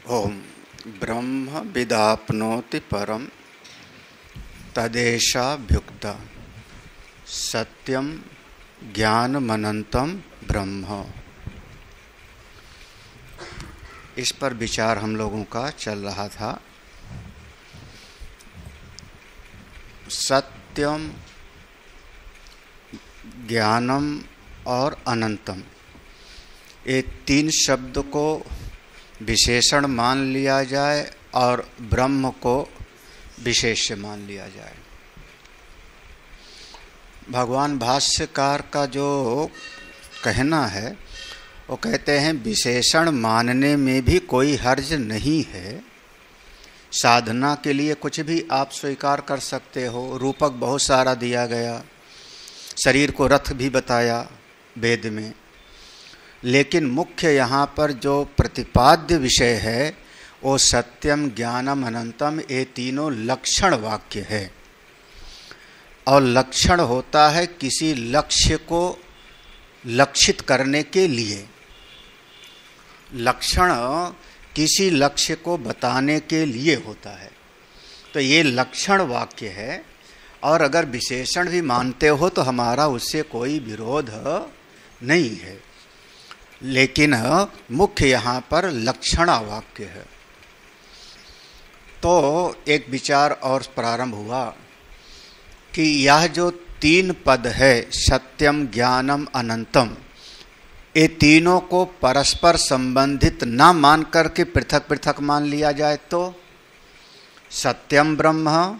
ओम ब्रह्म विदाप्नोति परम तदेशाभ्युक्ता सत्यम ज्ञानमनंतम ब्रह्म। इस पर विचार हम लोगों का चल रहा था। सत्यम, ज्ञानम और अनंतम, ये तीन शब्द को विशेषण मान लिया जाए और ब्रह्म को विशेष्य मान लिया जाए। भगवान भाष्यकार का जो कहना है वो कहते हैं विशेषण मानने में भी कोई हर्ज नहीं है। साधना के लिए कुछ भी आप स्वीकार कर सकते हो। रूपक बहुत सारा दिया गया, शरीर को रथ भी बताया वेद में, लेकिन मुख्य यहाँ पर जो प्रतिपाद्य विषय है वो सत्यम ज्ञानम अनंतम, ये तीनों लक्षण वाक्य है। और लक्षण होता है किसी लक्ष्य को लक्षित करने के लिए। लक्षण किसी लक्ष्य को बताने के लिए होता है, तो ये लक्षण वाक्य है। और अगर विशेषण भी मानते हो तो हमारा उससे कोई विरोध नहीं है, लेकिन मुख्य यहाँ पर लक्षणा वाक्य है। तो एक विचार और प्रारंभ हुआ कि यह जो तीन पद है सत्यम ज्ञानम अनंतम, ये तीनों को परस्पर संबंधित न मान करके पृथक पृथक मान लिया जाए तो सत्यम ब्रह्म,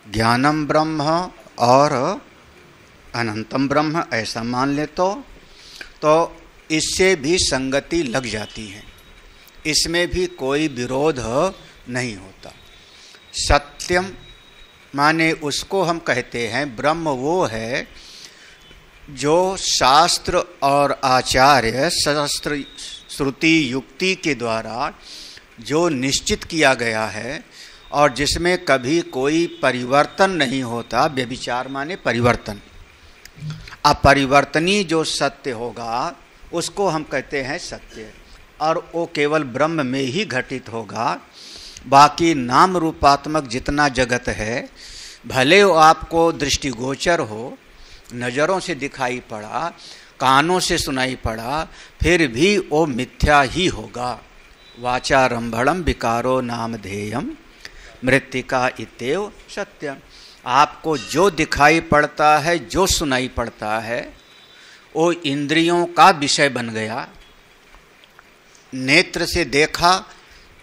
ज्ञानम ब्रह्म और अनंतम ब्रह्म ऐसा मान ले तो इससे भी संगति लग जाती है, इसमें भी कोई विरोध नहीं होता। सत्यम माने उसको हम कहते हैं, ब्रह्म वो है जो शास्त्र और आचार्य शास्त्र श्रुति युक्ति के द्वारा जो निश्चित किया गया है और जिसमें कभी कोई परिवर्तन नहीं होता। व्यभिचार माने परिवर्तन। अपरिवर्तनीय जो सत्य होगा उसको हम कहते हैं सत्य, और वो केवल ब्रह्म में ही घटित होगा। बाकी नाम रूपात्मक जितना जगत है, भले वो आपको दृष्टिगोचर हो, नज़रों से दिखाई पड़ा, कानों से सुनाई पड़ा, फिर भी वो मिथ्या ही होगा। वाचारंभणम विकारो नामधेयम मृत्तिका इत्येव सत्यम। आपको जो दिखाई पड़ता है, जो सुनाई पड़ता है, वो इंद्रियों का विषय बन गया। नेत्र से देखा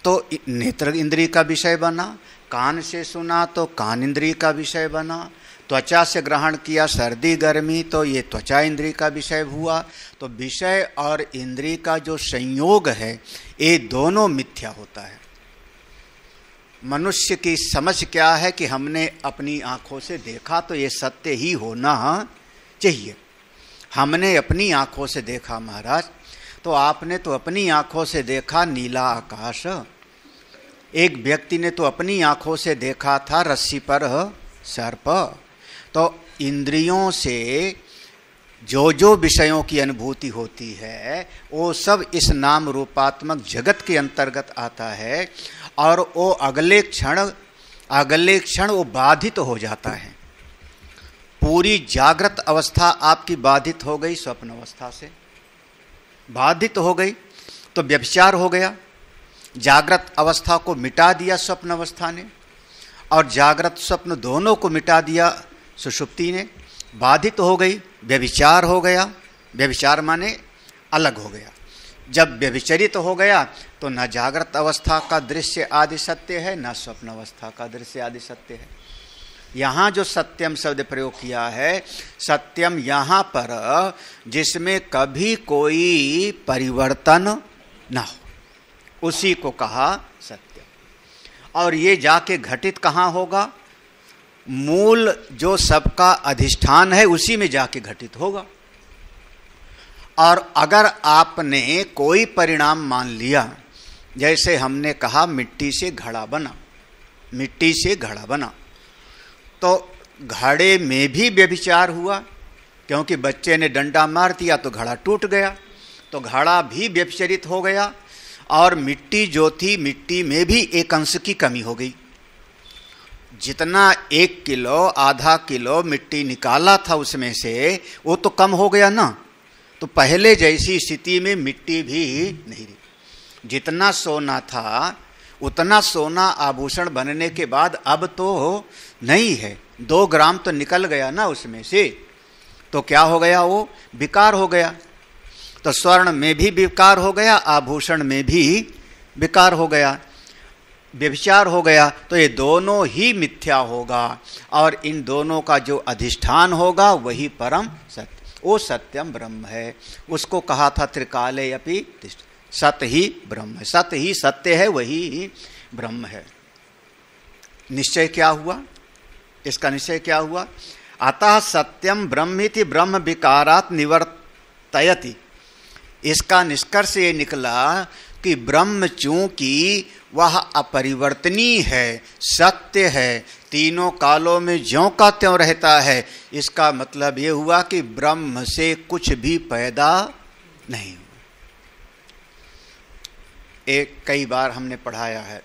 तो नेत्र इंद्रिय का विषय बना, कान से सुना तो कान इंद्रिय का विषय बना, त्वचा से ग्रहण किया सर्दी गर्मी तो ये त्वचा इंद्रिय का विषय हुआ। तो विषय और इंद्रिय का जो संयोग है ये दोनों मिथ्या होता है। मनुष्य की समझ क्या है कि हमने अपनी आंखों से देखा तो ये सत्य ही होना चाहिए। हमने अपनी आंखों से देखा महाराज, तो आपने तो अपनी आंखों से देखा नीला आकाश। एक व्यक्ति ने तो अपनी आंखों से देखा था रस्सी पर सर्प। तो इंद्रियों से जो जो विषयों की अनुभूति होती है वो सब इस नाम रूपात्मक जगत के अंतर्गत आता है, और वो अगले क्षण वो बाधित हो जाता है। पूरी जागृत अवस्था आपकी बाधित हो गई, स्वप्न अवस्था से बाधित हो गई तो व्यभिचार हो गया। जागृत अवस्था को मिटा दिया स्वप्न अवस्था ने, और जागृत स्वप्न दोनों को मिटा दिया सुषुप्ति ने। बाधित हो गई, व्यभिचार हो गया। व्यभिचार माने अलग हो गया। जब व्यभिचरित हो गया तो न जागृत अवस्था का दृश्य आदि सत्य है, न स्वप्न अवस्था का दृश्य आदि सत्य है। यहाँ जो सत्यम शब्द प्रयोग किया है, सत्यम यहाँ पर जिसमें कभी कोई परिवर्तन न हो, उसी को कहा सत्य। और ये जाके घटित कहाँ होगा? मूल जो सबका अधिष्ठान है उसी में जाके घटित होगा। और अगर आपने कोई परिणाम मान लिया, जैसे हमने कहा मिट्टी से घड़ा बना, मिट्टी से घड़ा बना, तो घड़े में भी व्यभिचार हुआ, क्योंकि बच्चे ने डंडा मार दिया तो घड़ा टूट गया, तो घड़ा भी व्यभिचरित हो गया। और मिट्टी जो थी, मिट्टी में भी एक अंश की कमी हो गई। जितना 1 किलो आधा किलो मिट्टी निकाला था उसमें से, वो तो कम हो गया ना। तो पहले जैसी स्थिति में मिट्टी भी नहीं रही। जितना सोना था उतना सोना आभूषण बनने के बाद अब तो नहीं है। 2 ग्राम तो निकल गया ना उसमें से, तो क्या हो गया, वो बेकार हो गया। तो स्वर्ण में भी बेकार हो गया, आभूषण में भी बेकार हो गया, व्यभिचार हो गया। तो ये दोनों ही मिथ्या होगा और इन दोनों का जो अधिष्ठान होगा वही परम सत्य, वो सत्यम ब्रह्म है। उसको कहा था त्रिकाले अपि तिष्ठ, सत्य ही ब्रह्म है, सत्य ही सत्य है, वही ब्रह्म है। निश्चय क्या हुआ, इसका निश्चय क्या हुआ, अतः सत्यम ब्रह्मिति ब्रह्म विकारात् निवर्तयति। इसका निष्कर्ष ये निकला कि ब्रह्म चूंकि वह अपरिवर्तनीय है, सत्य है, तीनों कालों में ज्यों का त्यों रहता है, इसका मतलब ये हुआ कि ब्रह्म से कुछ भी पैदा नहीं हुआ। कई बार हमने पढ़ाया है,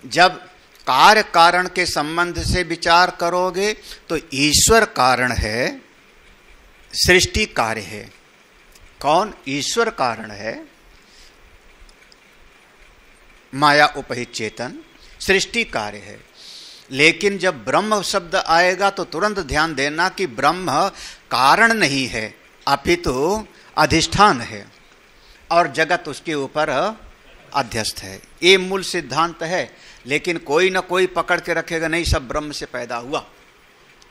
जब कार्य कारण के संबंध से विचार करोगे तो ईश्वर कारण है, सृष्टि कार्य है। कौन? ईश्वर कारण है, माया उपहित चेतन, सृष्टि कार्य है। लेकिन जब ब्रह्म शब्द आएगा तो तुरंत ध्यान देना कि ब्रह्म कारण नहीं है, अपितु अधिष्ठान है और जगत उसके ऊपर अध्यस्त है। ये मूल सिद्धांत है। लेकिन कोई ना कोई पकड़ के रखेगा, नहीं सब ब्रह्म से पैदा हुआ,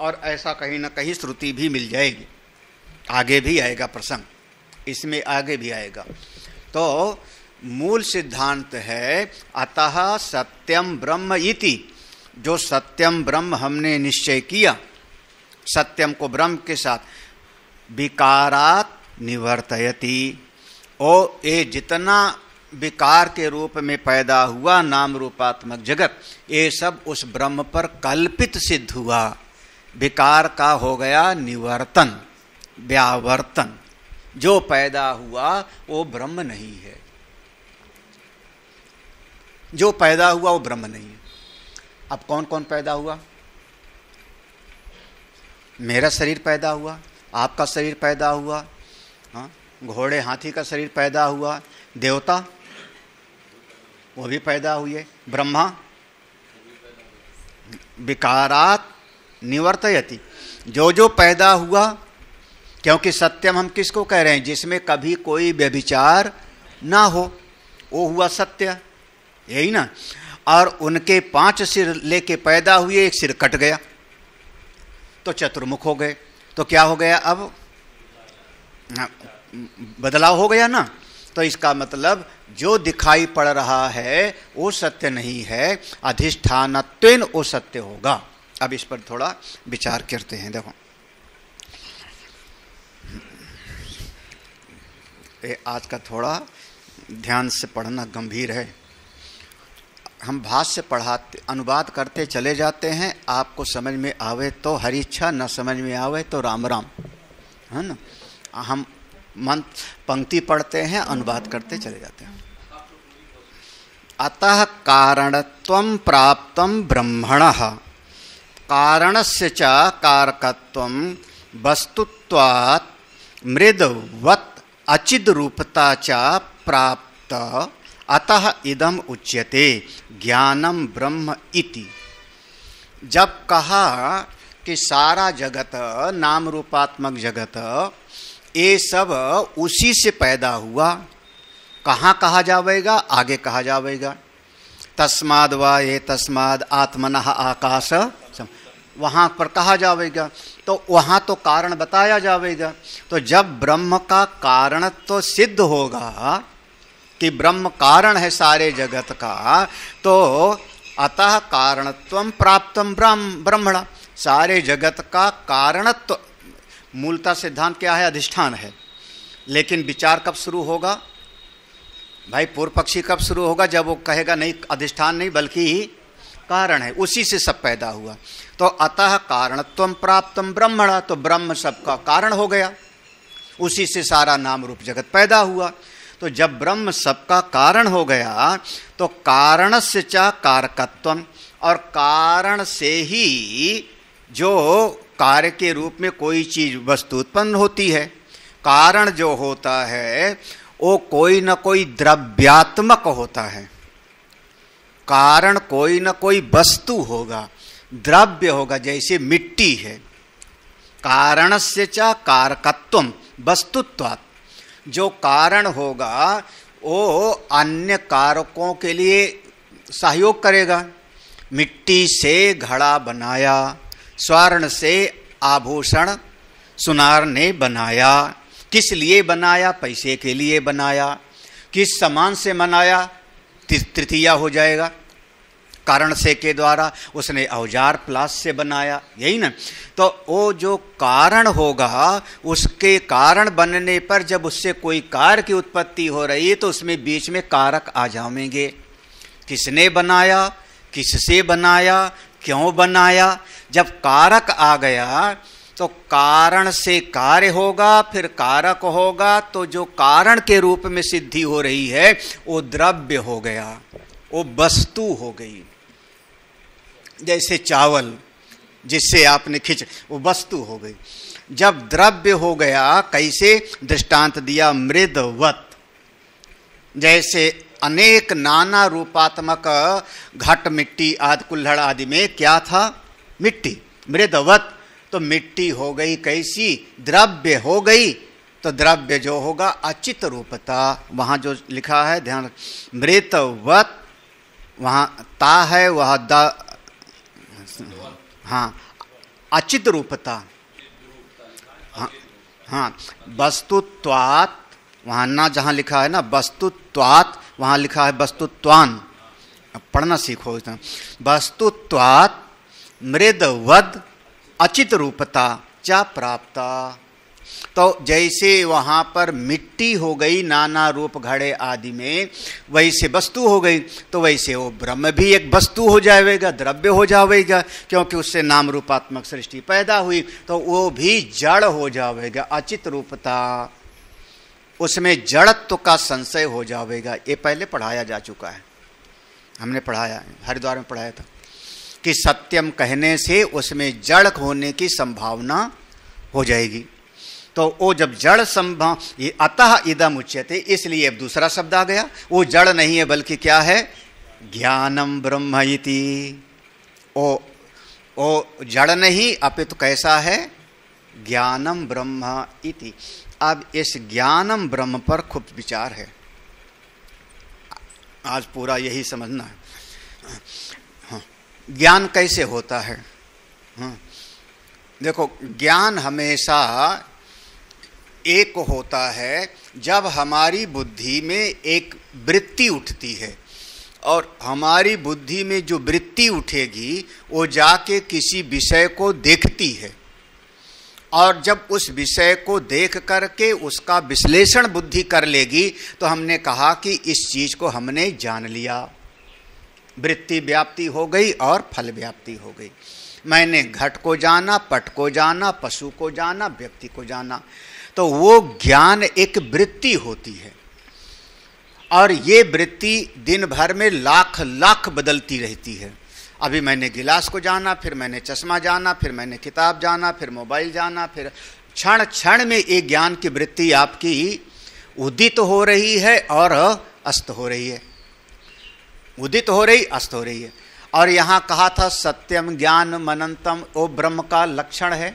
और ऐसा कहीं ना कहीं श्रुति भी मिल जाएगी। आगे भी आएगा प्रसंग, इसमें आगे भी आएगा। तो मूल सिद्धांत है अतः सत्यम ब्रह्म इति। जो सत्यम ब्रह्म हमने निश्चय किया, सत्यम को ब्रह्म के साथ, विकारात् निवर्तयति। ओ ये जितना विकार के रूप में पैदा हुआ नाम रूपात्मक जगत, ये सब उस ब्रह्म पर कल्पित सिद्ध हुआ। विकार का हो गया निवर्तन, व्यावर्तन। जो पैदा हुआ वो ब्रह्म नहीं है, जो पैदा हुआ वो ब्रह्म नहीं है। अब कौन कौन पैदा हुआ? मेरा शरीर पैदा हुआ, आपका शरीर पैदा हुआ, हाँ, घोड़े हाथी का शरीर पैदा हुआ, देवता वो भी पैदा हुए, ब्रह्मा विकारात् निवर्तयति। जो जो पैदा हुआ, क्योंकि सत्यम हम किसको कह रहे हैं? जिसमें कभी कोई व्यभिचार ना हो, वो हुआ सत्य, यही ना। और उनके 5 सिर लेके पैदा हुए, एक सिर कट गया तो चतुर्मुख हो गए। तो क्या हो गया? अब बदलाव हो गया ना। तो इसका मतलब जो दिखाई पड़ रहा है वो सत्य नहीं है, अधिष्ठानत्वेन वो सत्य होगा। अब इस पर थोड़ा विचार करते हैं। देखो, ये आज का थोड़ा ध्यान से पढ़ना गंभीर है। हम भाष्य पढ़ाते, अनुवाद करते चले जाते हैं, आपको समझ में आवे तो हरी इच्छा, न समझ में आवे तो राम राम, है ना। हम मंत्र पंक्ति पढ़ते हैं, अनुवाद करते चले जाते हैं। अतः कारणत्वं प्राप्तं ब्रह्मणः कारणस्य च कारकत्वं वस्तुत्वात् मृदवत् अचिद रूपता च प्राप्त अतः इदम उच्यते ज्ञानम ब्रह्म इति। जब कहा कि सारा जगत, नाम रूपात्मक जगत, ये सब उसी से पैदा हुआ, कहाँ कहा जाएगा? आगे कहा जाएगा तस्माद वा ये तस्माद आत्मनः आकाश, वहाँ पर कहा जाएगा। तो वहाँ तो कारण बताया जाएगा। तो जब ब्रह्म का कारणत्व तो सिद्ध होगा कि ब्रह्म कारण है सारे जगत का, तो अतः कारणत्वं प्राप्तं ब्रह्मणा, सारे जगत का कारणत्व। मूलतः सिद्धांत क्या है? अधिष्ठान है। लेकिन विचार कब शुरू होगा भाई? पूर्व पक्षी कब शुरू होगा? जब वो कहेगा नहीं अधिष्ठान नहीं बल्कि कारण है, उसी से सब पैदा हुआ। तो अतः कारणत्वं प्राप्तं ब्रह्मणा, तो ब्रह्म सबका कारण हो गया, उसी से सारा नाम रूप जगत पैदा हुआ। तो जब ब्रह्म सबका कारण हो गया तो कारणस्य च कारकत्वम, और कारण से ही जो कार्य के रूप में कोई चीज वस्तु उत्पन्न होती है। कारण जो होता है वो कोई न कोई द्रव्यात्मक होता है। कारण कोई न कोई वस्तु होगा, द्रव्य होगा, जैसे मिट्टी है। कारणस्य च कारकत्वम वस्तुत्वात्, जो कारण होगा वो अन्य कारकों के लिए सहयोग करेगा। मिट्टी से घड़ा बनाया, स्वर्ण से आभूषण सुनार ने बनाया। किस लिए बनाया? पैसे के लिए बनाया। किस सामान से बनाया? तृतीया हो जाएगा, कारण से के द्वारा। उसने औजार प्लास से बनाया, यही ना। तो वो जो कारण होगा, उसके कारण बनने पर जब उससे कोई कार्य की उत्पत्ति हो रही है तो उसमें बीच में कारक आ जाएंगे। किसने बनाया, किससे बनाया, क्यों बनाया। जब कारक आ गया तो कारण से कार्य होगा, फिर कारक होगा, तो जो कारण के रूप में सिद्धि हो रही है वो द्रव्य हो गया, वो वस्तु हो गई। जैसे चावल जिससे आपने खिंच, वो वस्तु हो गई। जब द्रव्य हो गया, कैसे दृष्टांत दिया? मृदवत। जैसे अनेक नाना रूपात्मक घट, मिट्टी आदि, कुल्हड़ आदि में क्या था? मिट्टी। मृदवत, तो मिट्टी हो गई कैसी? द्रव्य हो गई। तो द्रव्य जो होगा अचित रूपता, वहां जो लिखा है ध्यान, मृतवत, वहां ता है, वह द, हाँ, अचित रूपता। हाँ हाँ, वस्तुत्वात्, वहां ना जहां लिखा है ना वस्तुत्वात्, वहां लिखा है वस्तुत्वान। पढ़ना सीखो। वस्तुत्वात् मृदवद अचित रूपता च प्राप्ता। तो जैसे वहां पर मिट्टी हो गई नाना रूप घड़े आदि में, वैसे वस्तु हो गई, तो वैसे वो ब्रह्म भी एक वस्तु हो जाएगा, द्रव्य हो जाएगा, क्योंकि उससे नाम रूपात्मक सृष्टि पैदा हुई। तो वो भी जड़ हो जाएगा, अचित रूपता, उसमें जड़त्व का संशय हो जाएगा। ये पहले पढ़ाया जा चुका है, हमने पढ़ाया, हरिद्वार में पढ़ाया था कि सत्यम कहने से उसमें जड़ होने की संभावना हो जाएगी। तो वो जब जड़ संभव, ये अतः इदम उच्यते, इसलिए अब दूसरा शब्द आ गया। वो जड़ नहीं है बल्कि क्या है? ज्ञानम ब्रह्म इति। ओ जड़ नहीं अपितु कैसा है? ज्ञानम ब्रह्म इति। अब इस ज्ञानम ब्रह्म पर खूब विचार है, आज पूरा यही समझना है। ज्ञान कैसे होता है? देखो, ज्ञान हमेशा एक होता है जब हमारी बुद्धि में एक वृत्ति उठती है, और हमारी बुद्धि में जो वृत्ति उठेगी वो जाके किसी विषय को देखती है, और जब उस विषय को देख करके उसका विश्लेषण बुद्धि कर लेगी तो हमने कहा कि इस चीज को हमने जान लिया। वृत्ति व्याप्ति हो गई और फल व्याप्ति हो गई। मैंने घट को जाना, पट को जाना, पशु को जाना, व्यक्ति को जाना। तो वो ज्ञान एक वृत्ति होती है, और ये वृत्ति दिन भर में लाख लाख बदलती रहती है। अभी मैंने गिलास को जाना, फिर मैंने चश्मा जाना, फिर मैंने किताब जाना, फिर मोबाइल जाना, फिर क्षण क्षण में एक ज्ञान की वृत्ति आपकी उदित हो रही है और अस्त हो रही है, उदित हो रही, अस्त हो रही है। और यहाँ कहा था सत्यम ज्ञान मनंतम, वो ब्रह्म का लक्षण है।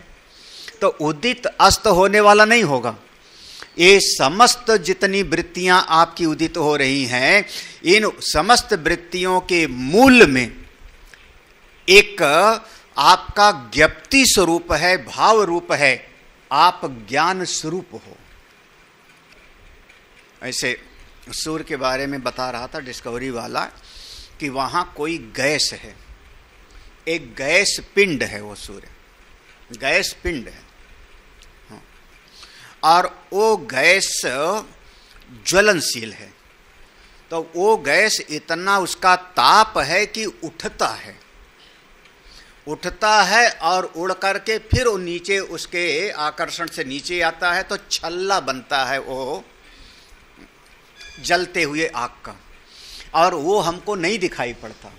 तो उदित अस्त होने वाला नहीं होगा। ये समस्त जितनी वृत्तियां आपकी उदित हो रही हैं, इन समस्त वृत्तियों के मूल में एक आपका ज्ञप्ति स्वरूप है, भाव रूप है, आप ज्ञान स्वरूप हो। ऐसे सूर्य के बारे में बता रहा था डिस्कवरी वाला कि वहां कोई गैस है, एक गैस पिंड है, वो सूर्य गैस पिंड है, और वो गैस ज्वलनशील है। तो वो गैस इतना उसका ताप है कि उठता है और उड़ करके फिर वो नीचे उसके आकर्षण से नीचे आता है, तो छल्ला बनता है वो जलते हुए आग का, और वो हमको नहीं दिखाई पड़ता।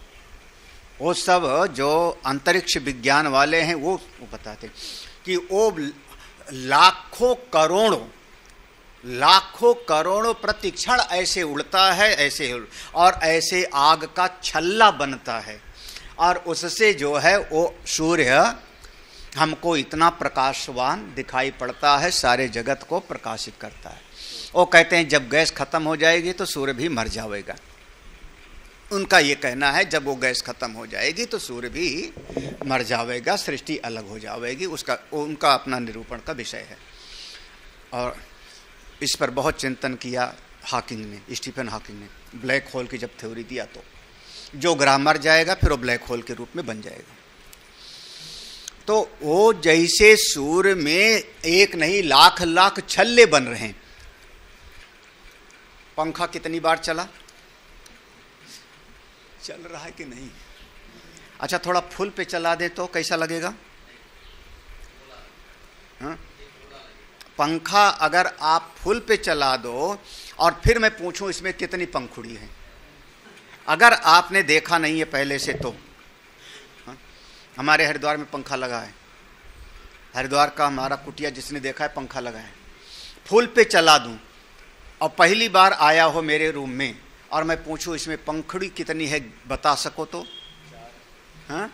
वो सब जो अंतरिक्ष विज्ञान वाले हैं वो बताते कि वो लाखों करोड़ों प्रति क्षण ऐसे उड़ता है, ऐसे, और ऐसे आग का छल्ला बनता है, और उससे जो है वो सूर्य हमको इतना प्रकाशवान दिखाई पड़ता है, सारे जगत को प्रकाशित करता है। वो कहते हैं जब गैस खत्म हो जाएगी तो सूर्य भी मर जाएगा। उनका ये कहना है जब वो गैस खत्म हो जाएगी तो सूर्य भी मर जाएगा, सृष्टि अलग हो जाएगी। उनका अपना निरूपण का विषय है, और इस पर बहुत चिंतन किया हॉकिंग ने, स्टीफन हॉकिंग ने। ब्लैक होल की जब थ्योरी दिया तो जो ग्रह मर जाएगा फिर वो ब्लैक होल के रूप में बन जाएगा। तो वो जैसे सूर्य में एक नहीं लाख लाख छल्ले बन रहे हैं। पंखा कितनी बार चल रहा है कि नहीं? अच्छा, थोड़ा फुल पे चला दे तो कैसा लगेगा? हाँ? पंखा अगर आप फुल पे चला दो और फिर मैं पूछूं इसमें कितनी पंखुड़ी है, अगर आपने देखा नहीं है पहले से तो, हाँ? हमारे हरिद्वार में पंखा लगा है, हरिद्वार का हमारा कुटिया जिसने देखा है पंखा लगा है, फुल पे चला दूं और पहली बार आया हो मेरे रूम में और मैं पूछूं इसमें पंखुड़ी कितनी है, बता सको तो? हाँ,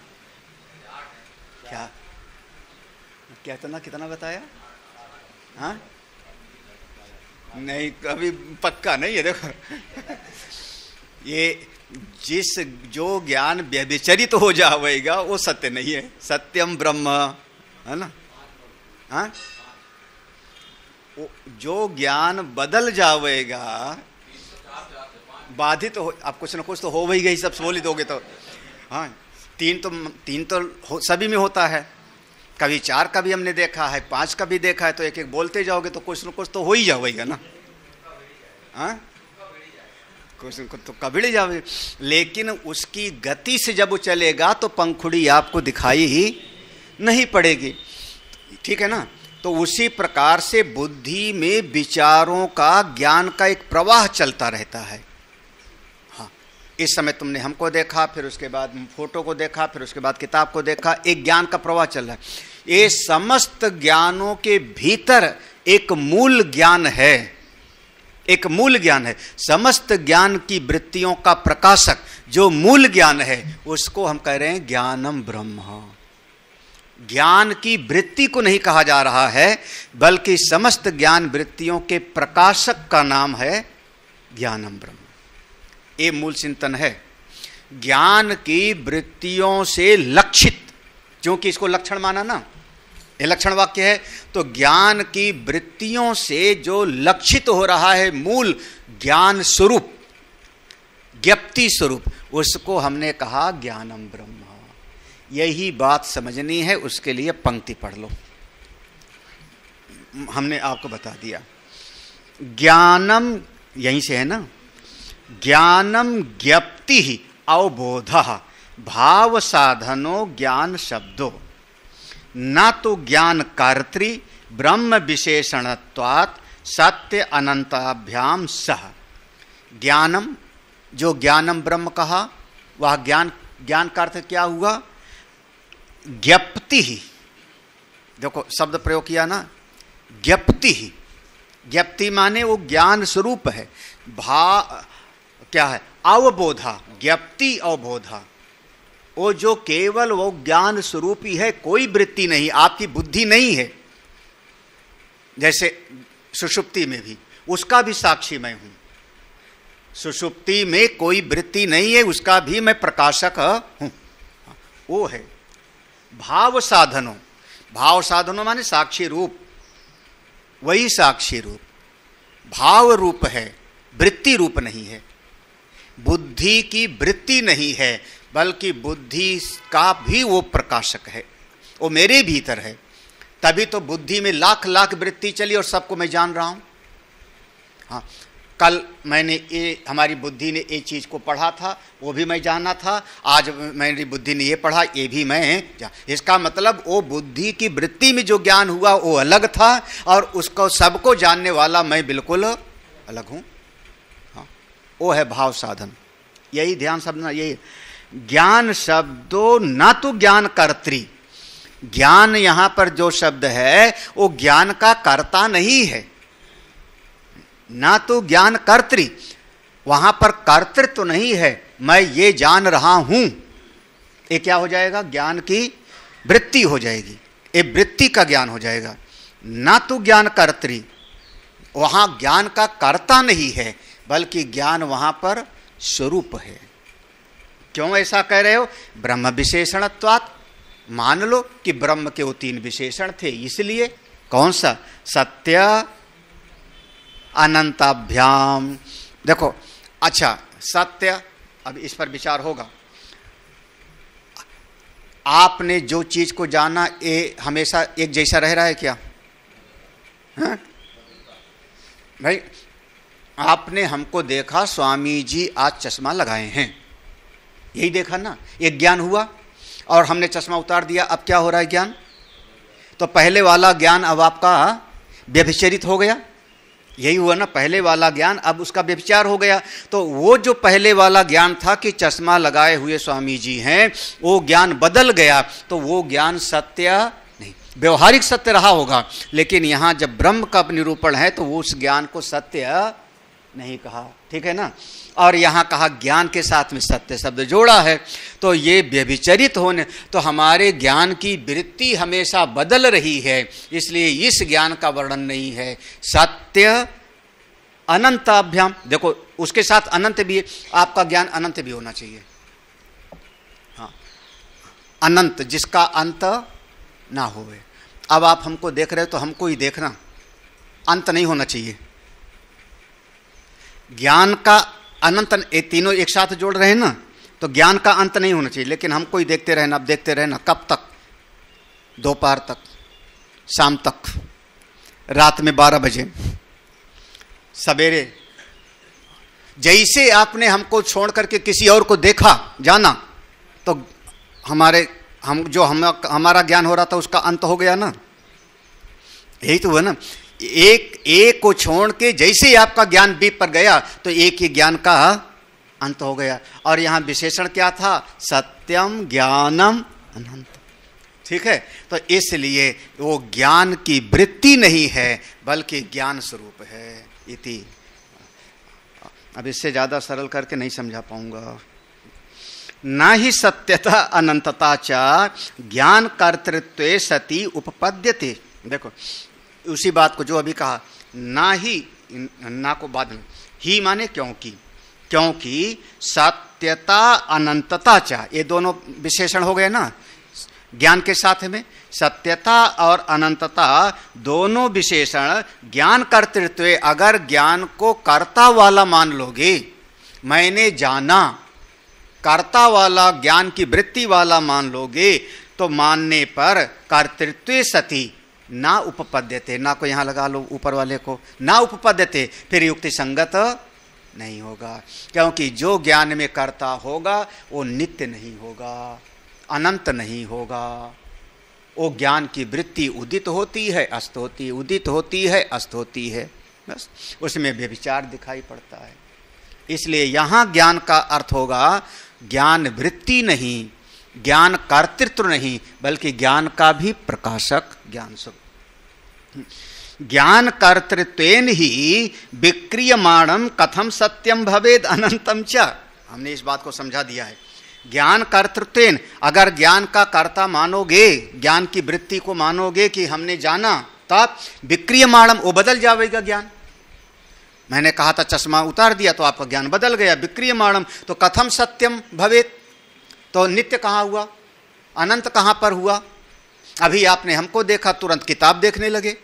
क्या कितना बताया? हाँ, नहीं, कभी पक्का नहीं है। देखो ये जो ज्ञान व्यभिचरित तो हो जाएगा वो सत्य नहीं है। सत्यम ब्रह्म है ना? हाँ, जो ज्ञान बदल जाएगा, बाधित हो, आप कुछ ना कुछ तो हो ही गई, सब बोल ही दोगे तो। हाँ, तीन तो सभी में होता है, कभी 4 का भी हमने देखा है, 5 का भी देखा है, तो एक एक बोलते जाओगे तो कुछ न कुछ तो हो ही जाएगा ना। हाँ, कुछ न कुछ तो कभी जाओगे, लेकिन उसकी गति से जब वो चलेगा तो पंखुड़ी आपको दिखाई ही नहीं पड़ेगी। ठीक है ना? तो उसी प्रकार से बुद्धि में विचारों का, ज्ञान का एक प्रवाह चलता रहता है। हाँ, इस समय तुमने हमको देखा, फिर उसके बाद फोटो को देखा, फिर उसके बाद किताब को देखा, एक ज्ञान का प्रवाह चल रहा है। ये समस्त ज्ञानों के भीतर एक मूल ज्ञान है, एक मूल ज्ञान है। समस्त ज्ञान की वृत्तियों का प्रकाशक जो मूल ज्ञान है उसको हम कह रहे हैं ज्ञानम ब्रह्म। ज्ञान की वृत्ति को नहीं कहा जा रहा है, बल्कि समस्त ज्ञान वृत्तियों के प्रकाशक का नाम है ज्ञानम ब्रह्म। ये मूल चिंतन है। ज्ञान की वृत्तियों से लक्षित, क्योंकि इसको लक्षण माना ना, ये लक्षण वाक्य है, तो ज्ञान की वृत्तियों से जो लक्षित हो रहा है मूल ज्ञान स्वरूप, ज्ञप्ति स्वरूप, उसको हमने कहा ज्ञानम ब्रह्म। यही बात समझनी है, उसके लिए पंक्ति पढ़ लो। हमने आपको बता दिया ज्ञानम, यहीं से है ना, ज्ञानम ज्ञप्ति ही अवबोध भाव साधनो ज्ञान शब्दो न तो ज्ञान कर्तृ ब्रह्म विशेषणत्वात् सत्य अनंताभ्याम सह। ज्ञानम, जो ज्ञानम ब्रह्म कहा, वह ज्ञान का अर्थ क्या हुआ? ज्ञप्ति ही। देखो शब्द प्रयोग किया ना, ज्ञप्ति ही। ज्ञप्ति माने वो ज्ञान स्वरूप है। क्या है? अवबोधा, ज्ञप्ति अवबोधा, वो जो केवल वो ज्ञान स्वरूप ही है, कोई वृत्ति नहीं, आपकी बुद्धि नहीं है। जैसे सुषुप्ति में भी, उसका भी साक्षी मैं हूं। सुषुप्ति में कोई वृत्ति नहीं है, उसका भी मैं प्रकाशक हूं। वो है भाव साधनों। भाव साधनों माने साक्षी रूप, वही साक्षी रूप भाव रूप है, वृत्ति रूप नहीं है। बुद्धि की वृत्ति नहीं है, बल्कि बुद्धि का भी वो प्रकाशक है, वो मेरे भीतर है। तभी तो बुद्धि में लाख लाख वृत्ति चली और सबको मैं जान रहा हूं। हाँ, कल मैंने ये, हमारी बुद्धि ने ये चीज को पढ़ा था, वो भी मैं जाना था। आज मेरी बुद्धि ने ये पढ़ा, ये भी मैं इसका मतलब वो बुद्धि की वृत्ति में जो ज्ञान हुआ वो अलग था, और उसको सबको जानने वाला मैं बिल्कुल अलग हूं। हाँ, वो है भाव साधन। यही ध्यान समझना, यही ज्ञान शब्दों न तो ज्ञान कर्त्री, ज्ञान यहां पर जो शब्द है वो ज्ञान का कर्ता नहीं है, ना तो ज्ञान कर्त्री, वहां पर कर्तृत्व तो नहीं है, मैं ये जान रहा हूं, ये क्या हो जाएगा, ज्ञान की वृत्ति हो जाएगी, ये वृत्ति का ज्ञान हो जाएगा, ना तो ज्ञान कर्त्री, वहां ज्ञान का कर्ता नहीं है, बल्कि ज्ञान वहां पर स्वरूप है। क्यों ऐसा कह रहे हो, ब्रह्म विशेषणत्वात्, मान लो कि ब्रह्म के वो 3 विशेषण थे, इसलिए कौन सा, सत्य अनंताभ्याम। देखो अच्छा, सत्य, अब इस पर विचार होगा, आपने जो चीज को जाना ये हमेशा एक जैसा रह रहा है क्या, है? भाई आपने हमको देखा स्वामी जी आज चश्मा लगाए हैं, यही देखा ना, एक ज्ञान हुआ, और हमने चश्मा उतार दिया, अब क्या हो रहा है ज्ञान, तो पहले वाला ज्ञान अब आपका व्यभिचरित हो गया, यही हुआ ना, पहले वाला ज्ञान अब उसका व्यभिचार हो गया। तो वो जो पहले वाला ज्ञान था कि चश्मा लगाए हुए स्वामी जी हैं, वो ज्ञान बदल गया, तो वो ज्ञान सत्य नहीं, व्यवहारिक सत्य रहा होगा, लेकिन यहां जब ब्रह्म का निरूपण है तो वो उस ज्ञान को सत्य नहीं कहा, ठीक है ना। और यहां कहा ज्ञान के साथ में सत्य शब्द जोड़ा है, तो ये व्यभिचरित होने, तो हमारे ज्ञान की वृत्ति हमेशा बदल रही है, इसलिए इस ज्ञान का वर्णन नहीं है। सत्य अनंताभ्याम, देखो उसके साथ अनंत भी है, आपका ज्ञान अनंत भी होना चाहिए, हाँ, अनंत जिसका अंत ना होवे। अब आप हमको देख रहे हो तो हमको ही देखना, अंत नहीं होना चाहिए। ज्ञान का अनंत, ये तीनों एक साथ जोड़ रहे हैं ना, तो ज्ञान का अंत नहीं होना चाहिए, लेकिन हमको ही देखते रहना, अब देखते रहना, कब तक, दोपहर तक, शाम तक, रात में 12 बजे, सवेरे, जैसे आपने हमको छोड़ करके किसी और को देखा जाना, तो हमारा ज्ञान हो रहा था उसका अंत हो गया ना, यही तो हुआ ना। एक को छोड़ के जैसे ही आपका ज्ञान बीप पर गया तो एक ही ज्ञान का अंत हो गया। और यहां विशेषण क्या था, सत्यम ज्ञानम अनंत, ठीक है। तो इसलिए वो ज्ञान की वृत्ति नहीं है बल्कि ज्ञान स्वरूप है इति। अब इससे ज्यादा सरल करके नहीं समझा पाऊंगा। न ही सत्यता अनंतता च ज्ञान कर्तृत्वे सति उपपद्यते। देखो उसी बात को जो अभी कहा, ना ही, ना को बाद में, ही माने क्योंकि सत्यता अनंतता चा, ये दोनों विशेषण हो गए ना ज्ञान के साथ में। सत्यता और अनंतता दोनों विशेषण ज्ञान कर्तृत्व, अगर ज्ञान को कर्ता वाला मान लोगे, मैंने जाना, कर्ता वाला ज्ञान की वृत्ति वाला मान लोगे, तो मानने पर कर्तृत्व सति ना उपपद्यते, ना को यहां लगा लो ऊपर वाले को, ना उपपद्यते, फिर युक्ति संगत नहीं होगा। क्योंकि जो ज्ञान में कर्ता होगा वो नित्य नहीं होगा, अनंत नहीं होगा। वो ज्ञान की वृत्ति उदित होती है, अस्त होती है, उदित होती है, अस्त होती है, बस उसमें व्यभिचार दिखाई पड़ता है। इसलिए यहां ज्ञान का अर्थ होगा ज्ञान वृत्ति नहीं, ज्ञान कर्तृत्व नहीं, बल्कि ज्ञान का भी प्रकाशक ज्ञान स्वरूप। ज्ञान कर्तृत्वेन ही विक्रियमाणम कथम सत्यम भवेद अनंतम च। हमने इस बात को समझा दिया है। ज्ञान कर्तृत्वेन, अगर ज्ञान का कर्ता मानोगे, ज्ञान की वृत्ति को मानोगे कि हमने जाना, तब विक्रियमाणम, वो बदल जाएगा ज्ञान। मैंने कहा था चश्मा उतार दिया तो आपका ज्ञान बदल गया, विक्रियमाणम, तो कथम सत्यम भवेद, तो नित्य कहाँ हुआ, अनंत कहाँ पर हुआ। अभी आपने हमको देखा, तुरंत किताब देखने लगे,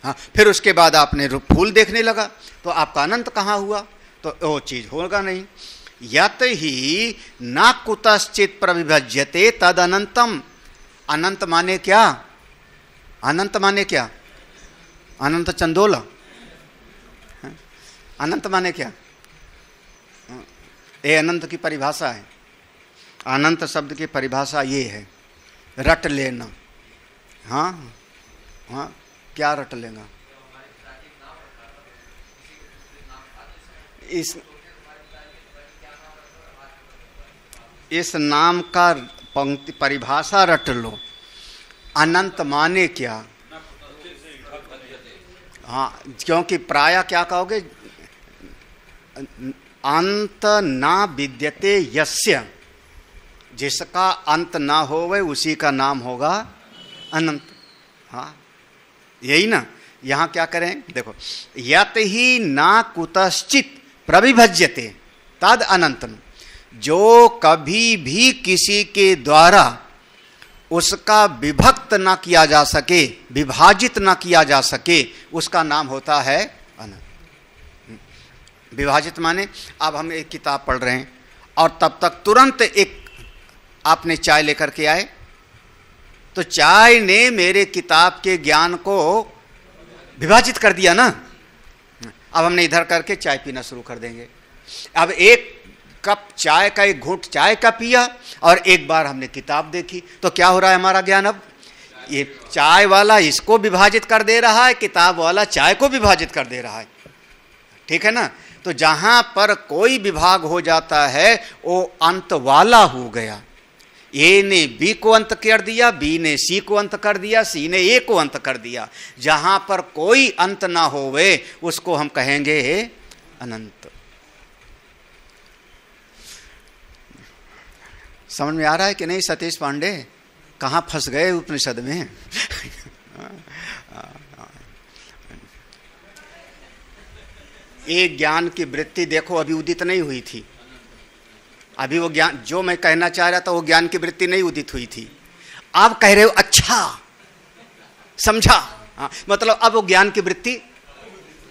हाँ, फिर उसके बाद आपने फूल देखने लगा, तो आपका अनंत कहाँ हुआ, तो वो चीज होगा नहीं। यत ही न कुतश्चित प्रविभज्यते तद अनंतम। अनंत माने क्या, अनंत माने क्या, अनंत चंदोला, अनंत माने क्या, ये अनंत की परिभाषा है। अनंत शब्द की परिभाषा ये है, रट लेना। हाँ हाँ, क्या रट लेना, इस इस नाम का पंक्ति परिभाषा रट लो। अनंत माने क्या? हाँ, क्योंकि प्राय क्या कहोगे, अंत ना विद्यते यस्य, जिसका अंत ना होवे उसी का नाम होगा अनंत। हाँ यही ना। यहां क्या करें देखो, यत ही ना कुतश्चित प्रविभज्यते तद अनंतम, जो कभी भी किसी के द्वारा उसका विभक्त ना किया जा सके, विभाजित ना किया जा सके, उसका नाम होता है अनंत। विभाजित माने अब हम एक किताब पढ़ रहे हैं और तब तक तुरंत एक आपने चाय लेकर के आए, तो चाय ने मेरे किताब के ज्ञान को विभाजित कर दिया ना। अब हमने इधर करके चाय पीना शुरू कर देंगे। अब एक कप चाय का, एक घूंट चाय का पिया और एक बार हमने किताब देखी, तो क्या हो रहा है हमारा ज्ञान? अब ये चाय वाला इसको विभाजित कर दे रहा है, किताब वाला चाय को विभाजित कर दे रहा है। ठीक है ना। तो जहां पर कोई विभाग हो जाता है वो अंत वाला हो गया। ए ने बी को अंत कर दिया, बी ने सी को अंत कर दिया, सी ने ए को अंत कर दिया। जहां पर कोई अंत ना होवे उसको हम कहेंगे अनंत। समझ में आ रहा है कि नहीं सतीश पांडे? कहां फंस गए उपनिषद में? एक ज्ञान की वृत्ति देखो अभी उदित नहीं हुई थी। अभी वो ज्ञान जो मैं कहना चाह रहा था वो ज्ञान की वृत्ति नहीं उदित हुई थी। आप कह रहे हो अच्छा समझा। हाँ, मतलब अब वो ज्ञान की वृत्ति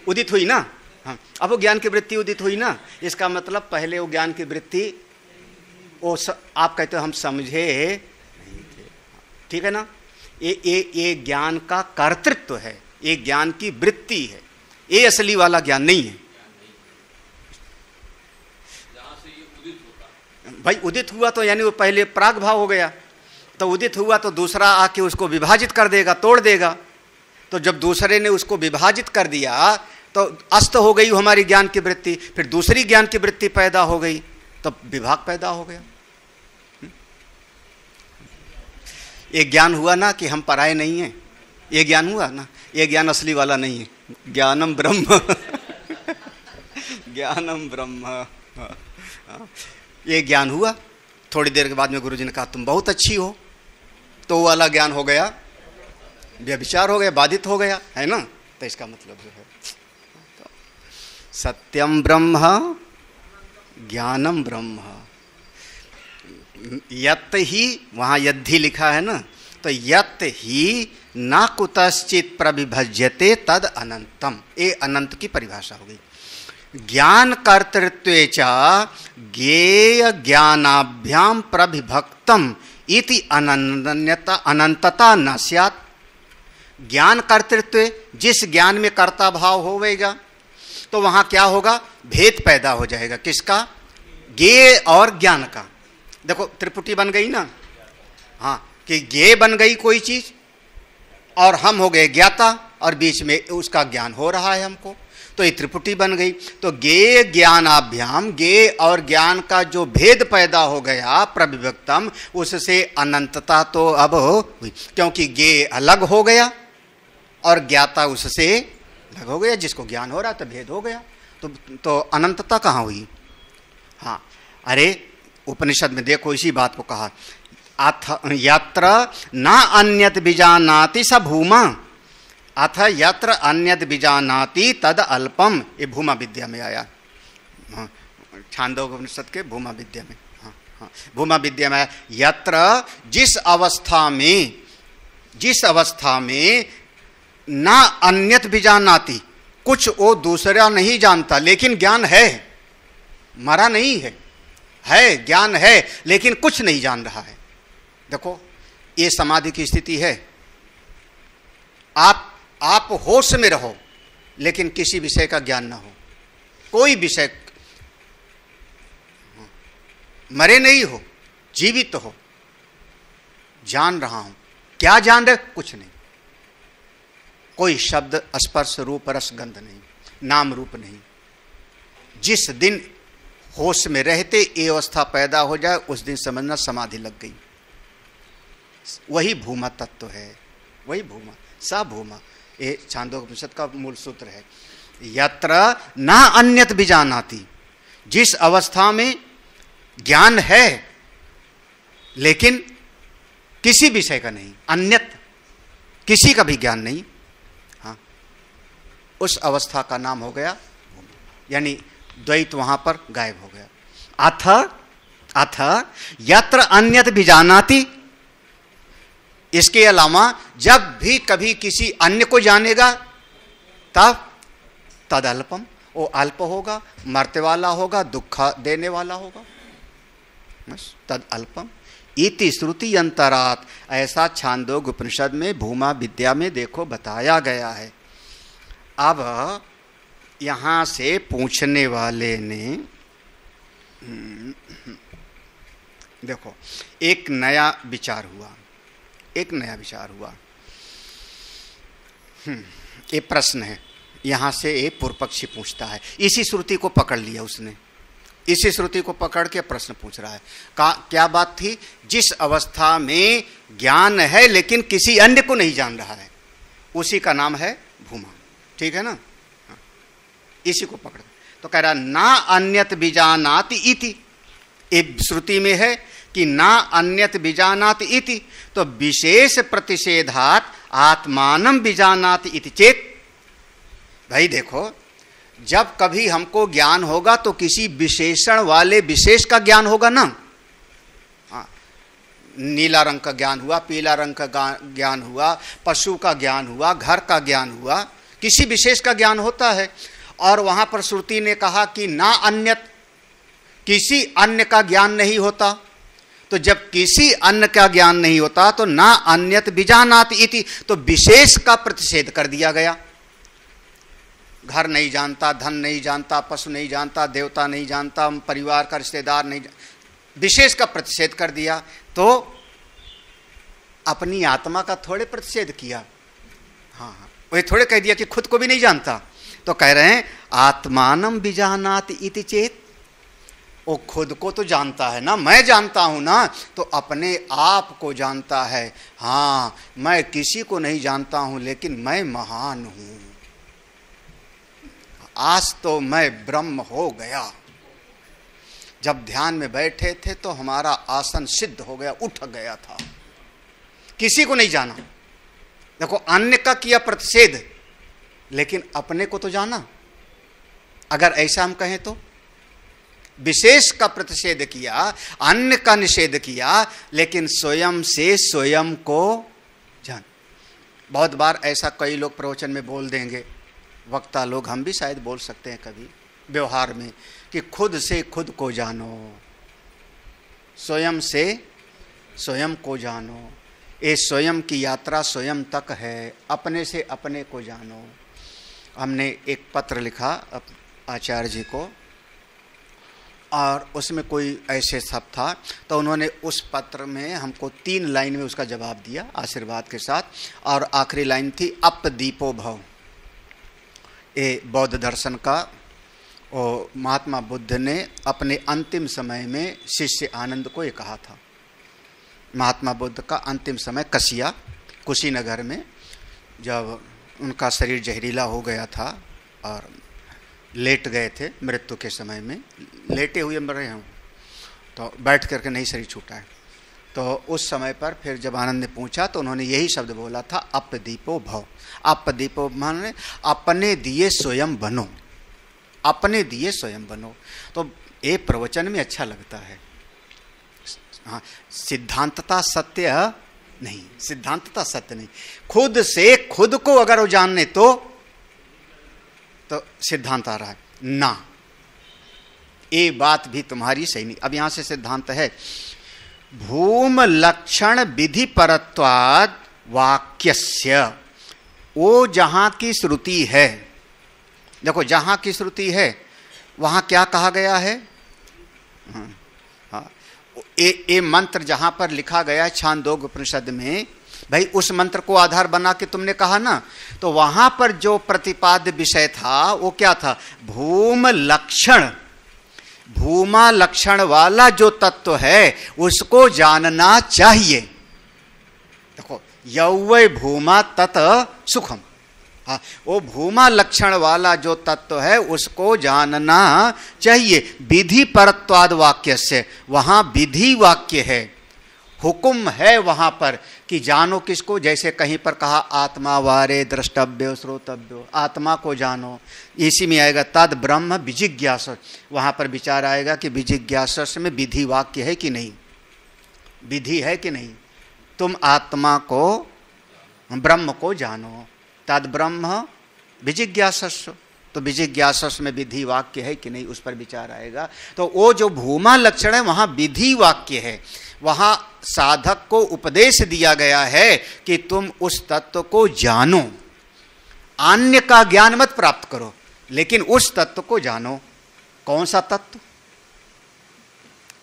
उदित हुई ना। हाँ, अब वो ज्ञान की वृत्ति उदित हुई ना। इसका मतलब पहले वो ज्ञान की वृत्ति वो आप कहते हो हम समझे नहीं थे। ठीक है ना। ये ज्ञान का कर्तृत्व है, ये ज्ञान की वृत्ति है, ये असली वाला ज्ञान नहीं है। भाई उदित हुआ तो यानी वो पहले प्राग भाव हो गया, तो उदित हुआ तो दूसरा आके उसको विभाजित कर देगा, तोड़ देगा। तो जब दूसरे ने उसको विभाजित कर दिया तो अस्त हो गई हमारी ज्ञान की वृत्ति, फिर दूसरी ज्ञान की वृत्ति पैदा हो गई, तो विभाग पैदा हो गया। ये ज्ञान हुआ ना कि हम पराये नहीं हैं, ये ज्ञान हुआ ना। ये ज्ञान असली वाला नहीं है। ज्ञानम ब्रह्म ज्ञानम ब्रह्म, ये ज्ञान हुआ। थोड़ी देर के बाद में गुरुजी ने कहा तुम बहुत अच्छी हो, तो वो वाला ज्ञान हो गया, व्यभिचार हो गया, बाधित हो गया, है ना। तो इसका मतलब जो है तो सत्यम ब्रह्म ज्ञानम ब्रह्म, यत ही, वहां यद्धि लिखा है ना, तो यत ही ना कुतश्चित प्रविभज्यते तद अनंतम, ये अनंत की परिभाषा हो गई। ज्ञान कर्तृत्वे च ज्ञेय ज्ञानाभ्याम प्रविभक्तम इति अनंतता न स्यात्। ज्ञान कर्तृत्व, जिस ज्ञान में कर्ता भाव होवेगा तो वहां क्या होगा, भेद पैदा हो जाएगा। किसका? ज्ञेय और ज्ञान का। देखो त्रिपुटी बन गई ना। हाँ, कि ज्ञेय बन गई कोई चीज और हम हो गए ज्ञाता और बीच में उसका ज्ञान हो रहा है हमको, तो ये त्रिपुटी बन गई। तो ज्ञेय ज्ञानाभ्याम, ज्ञेय और ज्ञान का जो भेद पैदा हो गया प्रविभक्तम, उससे अनंतता तो अब हुई, क्योंकि ज्ञेय अलग हो गया और ज्ञाता उससे अलग हो गया। जिसको ज्ञान हो रहा तो भेद हो गया, तो अनंतता कहाँ हुई? हाँ, अरे उपनिषद में देखो इसी बात को कहा, अथ यत्र न अन्यत बीजानाति स भूमा, अथ यत्र अन्यत बीजानाति तद अल्पम, ये भूमा विद्या में आया। हाँ, छांदोग्य उपनिषद के भूमा विद्या में। हाँ हाँ, भूमा विद्या में आया, यत्र जिस अवस्था में न अन्यत बीजानाति, कुछ वो दूसरा नहीं जानता लेकिन ज्ञान है, मरा नहीं है ज्ञान है लेकिन कुछ नहीं जान रहा है। देखो ये समाधि की स्थिति है। आप होश में रहो लेकिन किसी विषय का ज्ञान ना हो, कोई विषय, मरे नहीं हो, जीवित हो, जान रहा हूं। क्या जान रहे? कुछ नहीं, कोई शब्द स्पर्श रूप रस गंध नहीं, नाम रूप नहीं। जिस दिन होश में रहते ये अवस्था पैदा हो जाए, उस दिन समझना समाधि लग गई। वही भूमा तत्व है, वही भूमा, सा भूमा। ये छांदोपनिषद का मूल सूत्र है। यत्र न अन्यत बीजानाति, जिस अवस्था में ज्ञान है लेकिन किसी विषय का नहीं, अन्यत किसी का भी ज्ञान नहीं, हाँ, उस अवस्था का नाम हो गया, यानी द्वैत वहां पर गायब हो गया। अथ यत्र अन्यत बीजानाति, इसके अलावा जब भी कभी किसी अन्य को जानेगा तब तद अल्पम, वो अल्प होगा, मरते वाला होगा, दुख देने वाला होगा, बस तद अल्पम। इति श्रुति अंतरात, ऐसा छांदोग उपनिषद में भूमा विद्या में देखो बताया गया है। अब यहां से पूछने वाले ने देखो एक नया विचार हुआ, एक नया विचार हुआ। ये प्रश्न है, यहां से एक पूर्व पक्षी पूछता है, इसी श्रुति को पकड़ लिया उसने, इसी श्रुति को पकड़ के प्रश्न पूछ रहा है। क्या बात थी? जिस अवस्था में ज्ञान है लेकिन किसी अन्य को नहीं जान रहा है, उसी का नाम है भूमा, ठीक है ना? हाँ। इसी को पकड़, तो कह रहा ना अन्यत बीजानाति इति, एक श्रुति में है कि ना अन्यत बीजानाति इति, तो विशेष प्रतिषेधात आत्मानं बीजानाति इति चेत। भाई देखो, जब कभी हमको ज्ञान होगा तो किसी विशेषण वाले विशेष का ज्ञान होगा ना। हाँ, नीला रंग का ज्ञान हुआ, पीला रंग का ज्ञान हुआ, पशु का ज्ञान हुआ, घर का ज्ञान हुआ, किसी विशेष का ज्ञान होता है। और वहां पर श्रुति ने कहा कि ना अन्यत, किसी अन्य का ज्ञान नहीं होता। तो जब किसी अन्य का ज्ञान नहीं होता तो ना अन्यत बीजानाति इति, तो विशेष का प्रतिषेध कर दिया गया। घर नहीं जानता, धन नहीं जानता, पशु नहीं जानता, देवता नहीं जानता, परिवार का रिश्तेदार नहीं, विशेष का प्रतिषेध कर दिया। तो अपनी आत्मा का थोड़े प्रतिषेध किया, हाँ, वही थोड़े कह दिया कि खुद को भी नहीं जानता। तो कह रहे हैं आत्मानं बीजानाति इति चेत, वो खुद को तो जानता है ना, मैं जानता हूं ना, तो अपने आप को जानता है। हाँ, मैं किसी को नहीं जानता हूं लेकिन मैं महान हूं, आज तो मैं ब्रह्म हो गया। जब ध्यान में बैठे थे तो हमारा आसन सिद्ध हो गया, उठ गया था, किसी को नहीं जाना। देखो, अन्य का किया प्रतिषेध लेकिन अपने को तो जाना। अगर ऐसा हम कहें तो विशेष का प्रतिषेध किया, अन्य का निषेध किया, लेकिन स्वयं से स्वयं को जान। बहुत बार ऐसा कई लोग प्रवचन में बोल देंगे, वक्ता लोग, हम भी शायद बोल सकते हैं कभी व्यवहार में, कि खुद से खुद को जानो, स्वयं से स्वयं को जानो। ये स्वयं की यात्रा स्वयं तक है, अपने से अपने को जानो। हमने एक पत्र लिखा आचार्य जी को, और उसमें कोई ऐसे शब्द था, तो उन्होंने उस पत्र में हमको 3 लाइन में उसका जवाब दिया आशीर्वाद के साथ। और आखिरी लाइन थी अपदीपो भव। ये बौद्ध दर्शन का, और महात्मा बुद्ध ने अपने अंतिम समय में शिष्य आनंद को ये कहा था। महात्मा बुद्ध का अंतिम समय कसिया, कुशीनगर में, जब उनका शरीर जहरीला हो गया था और लेट गए थे मृत्यु के समय में, लेटे हुए मर रहे हों, तो बैठ करके नहीं शरीर छूटा है। तो उस समय पर फिर जब आनंद ने पूछा तो उन्होंने यही शब्द बोला था, अपदीपो भव। अपदीपो माने अपने दिए स्वयं बनो, अपने दिए स्वयं बनो। तो ये प्रवचन में अच्छा लगता है। हाँ, सिद्धांतता सत्य नहीं, सिद्धांतता सत्य नहीं, खुद से खुद को अगर वो जानने तो सिद्धांत आ रहा है ना, ये बात भी तुम्हारी सही नहीं। अब यहां से सिद्धांत है, भूम लक्षण विधि परत्वाद वाक्यस्य। वो जहां की श्रुति है, देखो जहां की श्रुति है वहां क्या कहा गया है? हाँ, ये मंत्र जहां पर लिखा गया है छांदोग उपनिषद में, भाई उस मंत्र को आधार बना के तुमने कहा ना, तो वहां पर जो प्रतिपाद्य विषय था वो क्या था? भूम लक्षण भूमा लक्षण वाला जो तत्व है उसको जानना चाहिए। देखो, यौवै भूमा तत सुखम, हाँ, वो भूमा लक्षण वाला जो तत्व है उसको जानना चाहिए। विधि परत्वाद वाक्य से, वहां विधि वाक्य है, हुक्म है वहां पर कि जानो किसको। जैसे कहीं पर कहा आत्मा वारे द्रष्टव्यो श्रोतव्यो, आत्मा को जानो, इसी में आएगा तद ब्रह्म विजिज्ञास। वहां पर विचार आएगा कि विजिज्ञास में विधि वाक्य है कि नहीं, विधि है कि नहीं। तुम आत्मा को, ब्रह्म को जानो, तद ब्रह्म विजिज्ञासस्व, तो विजिज्ञासस में विधि वाक्य है कि नहीं, उस पर विचार आएगा। तो वो जो भूमा लक्षण है वहां विधि वाक्य है, वहां साधक को उपदेश दिया गया है कि तुम उस तत्व को जानो, अन्य का ज्ञान मत प्राप्त करो, लेकिन उस तत्व को जानो। कौन सा तत्व,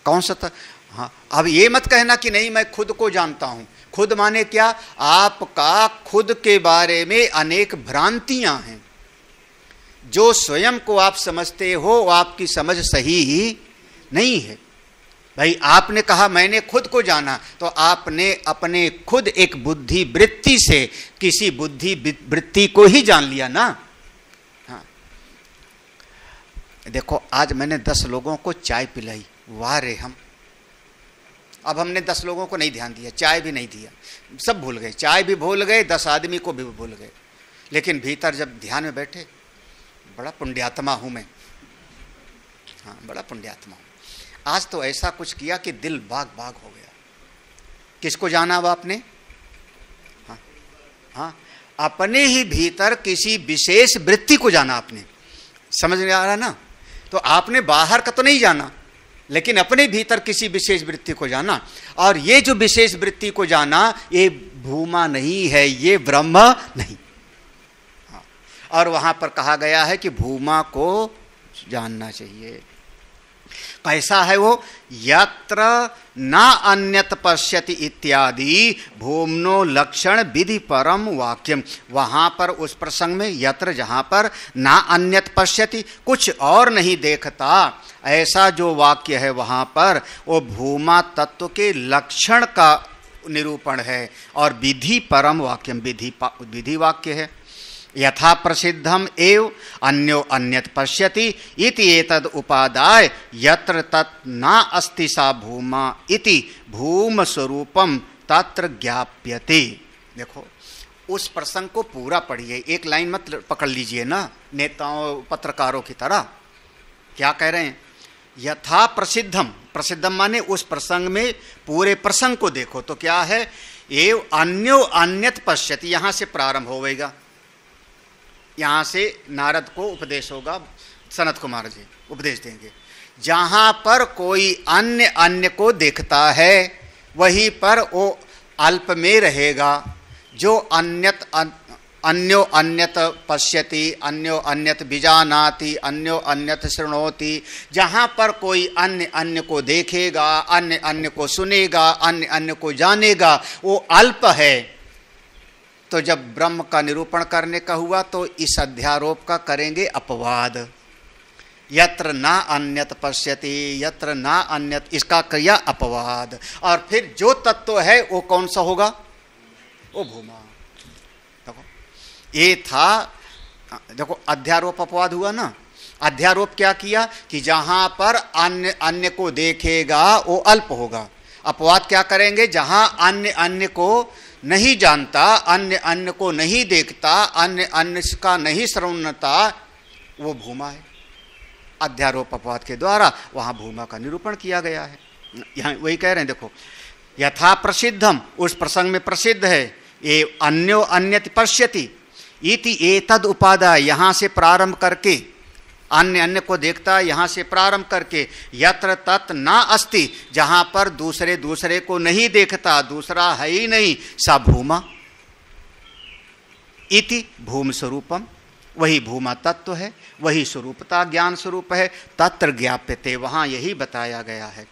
कौन सा तत्व? हाँ, अब ये मत कहना कि नहीं मैं खुद को जानता हूं। खुद माने क्या? आपका खुद के बारे में अनेक भ्रांतियां हैं। जो स्वयं को आप समझते हो वो आपकी समझ सही ही नहीं है। भाई आपने कहा मैंने खुद को जाना, तो आपने अपने खुद एक बुद्धि वृत्ति से किसी बुद्धि वृत्ति को ही जान लिया ना। हाँ, देखो आज मैंने 10 लोगों को चाय पिलाई, वाह रे हम। अब हमने 10 लोगों को नहीं ध्यान दिया, चाय भी नहीं दिया, सब भूल गए, चाय भी भूल गए, 10 आदमी को भी भूल गए। लेकिन भीतर जब ध्यान में बैठे, बड़ा पुण्यात्मा हूं मैं, हाँ बड़ा पुण्यात्मा हूं, आज तो ऐसा कुछ किया कि दिल बाग बाग हो गया। किसको जाना अब आपने? हाँ, हाँ, अपने ही भीतर किसी विशेष वृत्ति को जाना आपने। समझ में आ रहा ना? तो आपने बाहर का तो नहीं जाना, लेकिन अपने भीतर किसी विशेष वृत्ति को जाना। और ये जो विशेष वृत्ति को जाना, ये भूमा नहीं है, ये ब्रह्म नहीं। हाँ, और वहां पर कहा गया है कि भूमा को जानना चाहिए। कैसा है वो? यत्र न अन्यत पश्यति इत्यादि भूमनो लक्षण विधि परम वाक्यम। वहां पर उस प्रसंग में यत्र, जहां पर न अन्यत पश्यति, कुछ और नहीं देखता, ऐसा जो वाक्य है वहां पर वो भूमा तत्व के लक्षण का निरूपण है और विधि परम वाक्यम, विधि वाक्य है। यथा प्रसिद्धम एव अन्यो अन्यत पश्यति इति एतद उपादाय यत्र तत् न अस्ति सा भूमा इति भूम स्वरूपम तत्र ज्ञाप्यते। देखो उस प्रसंग को पूरा पढ़िए, एक लाइन मत पकड़ लीजिए ना नेताओं पत्रकारों की तरह। क्या कह रहे हैं? यथा प्रसिद्धम, प्रसिद्धम माने उस प्रसंग में पूरे प्रसंग को देखो। तो क्या है? एव अन्यो अन्यत पश्यति, यहां से प्रारंभ होगा, यहां से नारद को उपदेश होगा, सनत कुमार जी उपदेश देंगे। जहां पर कोई अन्य अन्य को देखता है वहीं पर वो अल्प में रहेगा। जो अन्यत अन्यो अन्यत पश्यति, अन्यो अन्यत विजानाति, अन्यो अन्यत शृणोति, जहां पर कोई अन्य अन्य को देखेगा, अन्य अन्य को सुनेगा, अन्य अन्य को जानेगा, वो अल्प है। तो जब ब्रह्म का निरूपण करने का हुआ तो इस अध्यारोप का करेंगे अपवाद। यत्र न अन्यत पश्यति, यत्र न अन्यत, इसका किया अपवाद। और फिर जो तत्व है वो कौन सा होगा? वो भूमा। देखो ये था, देखो अध्यारोप अपवाद हुआ ना। अध्यारोप क्या किया कि जहां पर अन्य अन्य को देखेगा वो अल्प होगा। अपवाद क्या करेंगे? जहां अन्य अन्य को नहीं जानता, अन्य अन्य को नहीं देखता, अन्य अन्य का नहीं श्रवणता, वो भूमा है। अध्यारोप अपवाद के द्वारा वहां भूमा का निरूपण किया गया है। यहाँ वही कह रहे हैं, देखो यथा प्रसिद्धम, उस प्रसंग में प्रसिद्ध है, ये अन्यो अन्यत पश्यति इति एतद उपादाय, यहां से प्रारंभ करके अन्य अन्य को देखता, यहां से प्रारंभ करके यत्र तत् न अस्ति, जहां पर दूसरे दूसरे को नहीं देखता, दूसरा है ही नहीं, सा भूमा इति भूम स्वरूपम, वही भूमा तत्व है, वही स्वरूपता ज्ञान स्वरूप है। तत्र ज्ञाप्यते, वहां यही बताया गया है।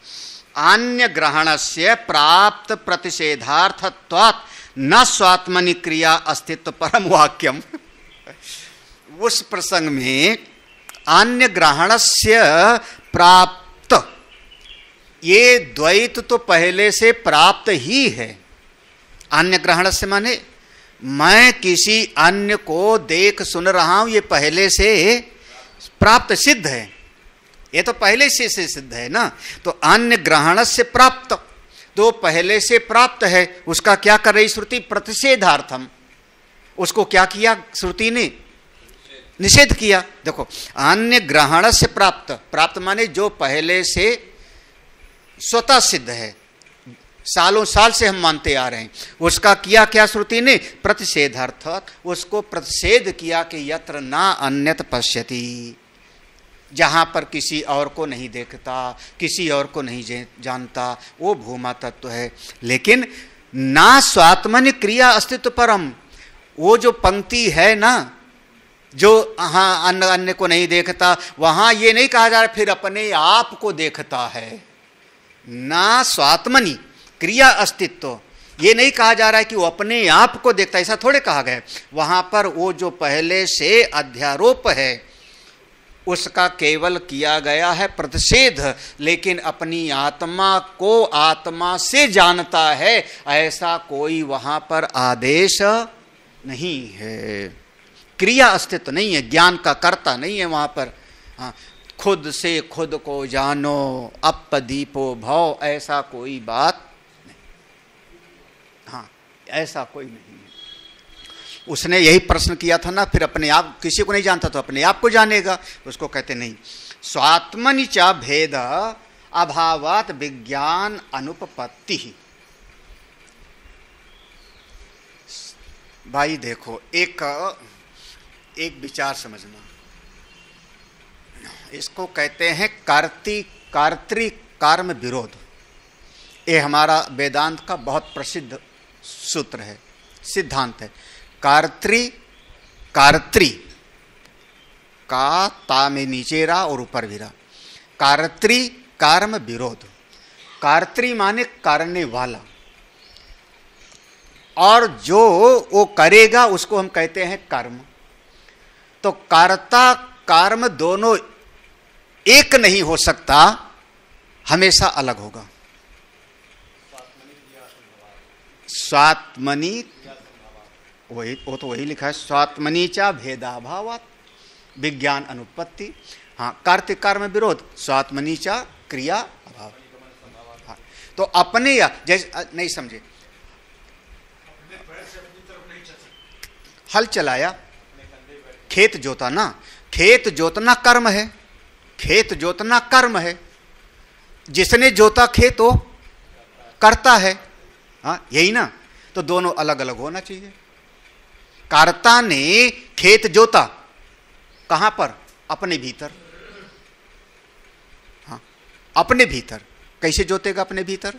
अन्य ग्रहणस्य प्राप्त प्रतिषेधार्थत्वात् न स्वात्मनि क्रिया अस्तित्व परम वाक्यम। उस प्रसंग में अन्य ग्रहणस्य ये द्वैत तो पहले से प्राप्त ही है। अन्य ग्रहण से माने मैं किसी अन्य को देख सुन रहा हूं, ये पहले से प्राप्त सिद्ध है, ये तो पहले से सिद्ध है ना। तो अन्य ग्रहण से प्राप्त तो पहले से प्राप्त है, उसका क्या कर रही श्रुति? प्रतिषेधार्थम। उसको क्या किया श्रुति ने? निषेध किया। देखो, अन्य ग्रहण से प्राप्त, प्राप्त माने जो पहले से स्वतः सिद्ध है, सालों साल से हम मानते आ रहे हैं, उसका किया क्या श्रुति ने? प्रतिषेधार्थ। उसको प्रतिषेध किया कि यत्र ना अन्यत पश्यति, जहां पर किसी और को नहीं देखता, किसी और को नहीं जानता, वो भूमा तत्व है। लेकिन ना स्वात्मनि क्रिया अस्तित्व परम, वो जो पंक्ति है ना, जो हाँ अन्य अन्य को नहीं देखता, वहां ये नहीं कहा जा रहा फिर अपने आप को देखता है। ना स्वात्मनि क्रिया अस्तित्व, ये नहीं कहा जा रहा है कि वो अपने आप को देखता, ऐसा थोड़े कहा गया। वहां पर वो जो पहले से अध्यारोप है उसका केवल किया गया है प्रतिषेध, लेकिन अपनी आत्मा को आत्मा से जानता है, ऐसा कोई वहां पर आदेश नहीं है। क्रिया अस्तित्व नहीं है, ज्ञान का कर्ता नहीं है वहां पर। हाँ, खुद से खुद को जानो अपदीपो भव, ऐसा कोई बात नहीं। हाँ, ऐसा कोई नहीं। उसने यही प्रश्न किया था ना, फिर अपने आप, किसी को नहीं जानता तो अपने आप को जानेगा, उसको कहते नहीं। स्वात्मनि च भेद अभावात विज्ञान अनुपपत्ति। भाई देखो, एक विचार समझना, इसको कहते हैं कर्तृ कर्म विरोध। ये हमारा वेदांत का बहुत प्रसिद्ध सूत्र है, सिद्धांत है। कर्तृ का ता में नीचे रा और ऊपर भी रा, कर्तृ कर्म विरोध। कर्तृ माने करने वाला, और जो वो करेगा उसको हम कहते हैं कर्म। तो कर्ता कर्म दोनों एक नहीं हो सकता, हमेशा अलग होगा। स्वात्मनि, वही वो तो वही लिखा है, स्वात्मनि च भेदाभावात् विज्ञान अनुपत्ति। हाँ, कर्तृ कर्म विरोध, स्वात्मनि च क्रिया अभाव। हाँ, तो अपने या जैसे नहीं समझे, हल चलाया, खेत जोता ना, खेत जोतना कर्म है, खेत जोतना कर्म है। जिसने जोता खेत वो करता है। हाँ, यही ना। तो दोनों अलग अलग होना चाहिए। कर्ता ने खेत जोता, कहां पर? अपने भीतर। हाँ, अपने भीतर। कैसे जोतेगा अपने भीतर?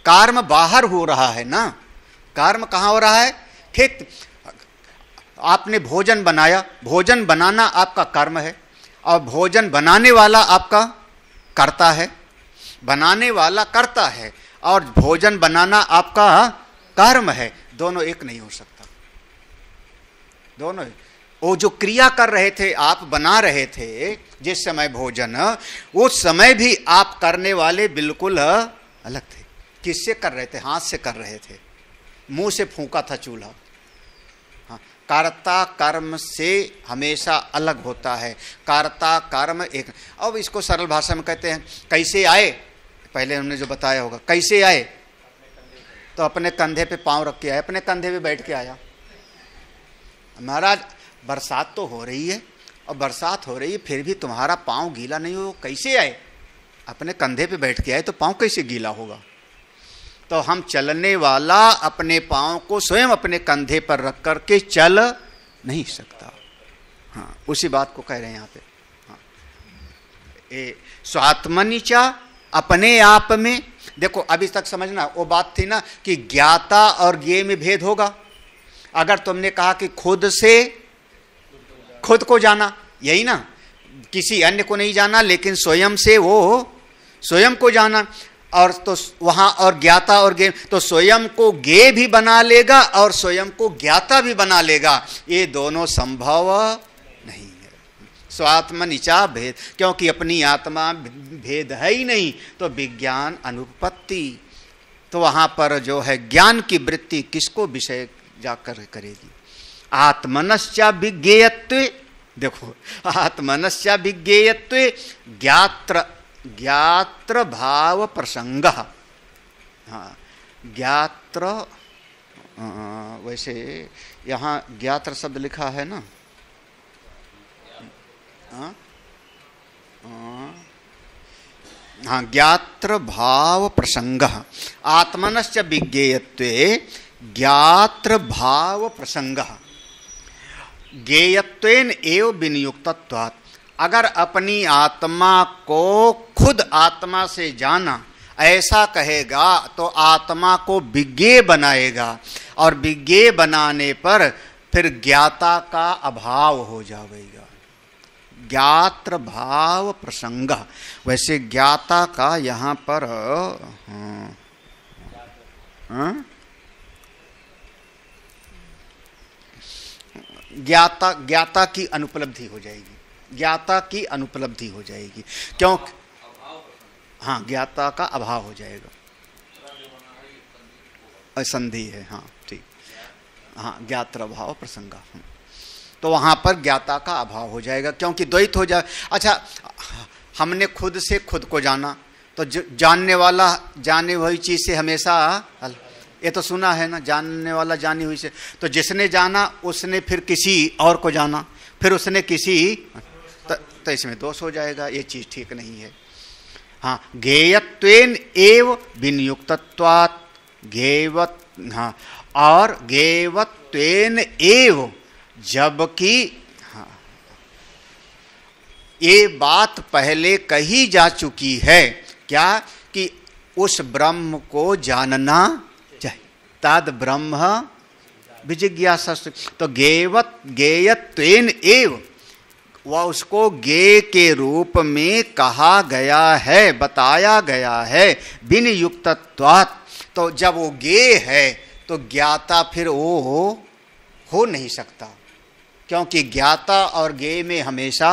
कर्म बाहर हो रहा है ना, कर्म कहां हो रहा है? खेत। आपने भोजन बनाया, भोजन बनाना आपका कर्म है, और भोजन बनाने वाला आपका कर्ता है। बनाने वाला कर्ता है और भोजन बनाना आपका कर्म है। दोनों एक नहीं हो सकता। दोनों, वो जो क्रिया कर रहे थे, आप बना रहे थे जिस समय भोजन, उस समय भी आप करने वाले बिल्कुल अलग थे। किससे कर रहे थे? हाथ से कर रहे थे, मुंह से फूंका था चूल्हा। हाँ, कर्ता कर्म से हमेशा अलग होता है। कर्ता कर्म एक। अब इसको सरल भाषा में कहते हैं, कैसे आए? पहले हमने जो बताया होगा, कैसे आए? तो अपने कंधे पे पांव रख के आए, अपने कंधे पे बैठ के आया। महाराज, बरसात तो हो रही है, और बरसात हो रही है फिर भी तुम्हारा पांव गीला नहीं हो, कैसे आए? अपने कंधे पे बैठ के आए, तो पांव कैसे गीला होगा? तो हम चलने वाला अपने पांव को स्वयं अपने कंधे पर रख करके चल नहीं सकता। हाँ, उसी बात को कह रहे हैं यहाँ पे। हाँ, स्वात्मनि च, अपने आप में। देखो, अभी तक समझना, वो बात थी ना कि ज्ञाता और ज्ञेय में भेद होगा। अगर तुमने कहा कि खुद से खुद को जाना, यही ना, किसी अन्य को नहीं जाना, लेकिन स्वयं से वो स्वयं को जाना, और तो वहां और ज्ञाता और ज्ञेय, तो स्वयं को ज्ञेय भी बना लेगा और स्वयं को ज्ञाता भी बना लेगा। ये दोनों संभव नहीं है। स्वात्मनिचा भेद, क्योंकि अपनी आत्मा भेद है ही नहीं तो विज्ञान अनुपपत्ति। तो वहां पर जो है ज्ञान की वृत्ति किसको विषय जाकर करेगी? आत्मनश्चा विज्ञेयत्वे, देखो आत्मनश्चा विज्ञेयत्वे ज्ञात्र भाव प्रसंग। हाँ ज्ञात्र, वैसे यहाँ ज्ञात्र शब्द लिखा है ना, हाँ ज्ञात्र भाव प्रसंग। आत्मनश्च विज्ञेयत्वे ज्ञात्र भाव प्रसंग। ज्ञेयत्वेन एव विनियुक्तत्वात्, अगर अपनी आत्मा को खुद आत्मा से जाना ऐसा कहेगा तो आत्मा को विज्ञेय बनाएगा, और विज्ञेय बनाने पर फिर ज्ञाता का अभाव हो जाएगा। ज्ञात्र भाव प्रसंग। वैसे ज्ञाता का यहाँ पर ज्ञाता की अनुपलब्धि हो जाएगी, ज्ञाता की अनुपलब्धि हो जाएगी। क्यों? हाँ ज्ञाता का अभाव हो जाएगा, असंधि है। हाँ ठीक, हाँ ज्ञात्र भाव प्रसंगा, तो वहां पर ज्ञाता का अभाव हो जाएगा क्योंकि द्वैत हो जाए। अच्छा, हमने खुद से खुद को जाना तो जानने वाला जाने हुई चीज से हमेशा, ये तो सुना है ना, जानने वाला जानी हुई से, तो जिसने जाना उसने फिर किसी और को जाना, फिर उसने किसी, तो इसमें दोष हो जाएगा, ये चीज ठीक नहीं है। हाँ ज्ञेयत्वेन एव विनियुक्तत्वात्, ज्ञेयवत्, हाँ और ज्ञेयत्वेन एव, जबकि हाँ ये बात पहले कही जा चुकी है, क्या कि उस ब्रह्म को जानना चाहिए, तद ब्रह्म विजिज्ञासा। तो ज्ञेयत्वेन एव, वह उसको ज्ञेय के रूप में कहा गया है, बताया गया है, विनियुक्तत्वात्। तो जब वो ज्ञेय है तो ज्ञाता फिर वो हो नहीं सकता, क्योंकि ज्ञाता और ज्ञेय में हमेशा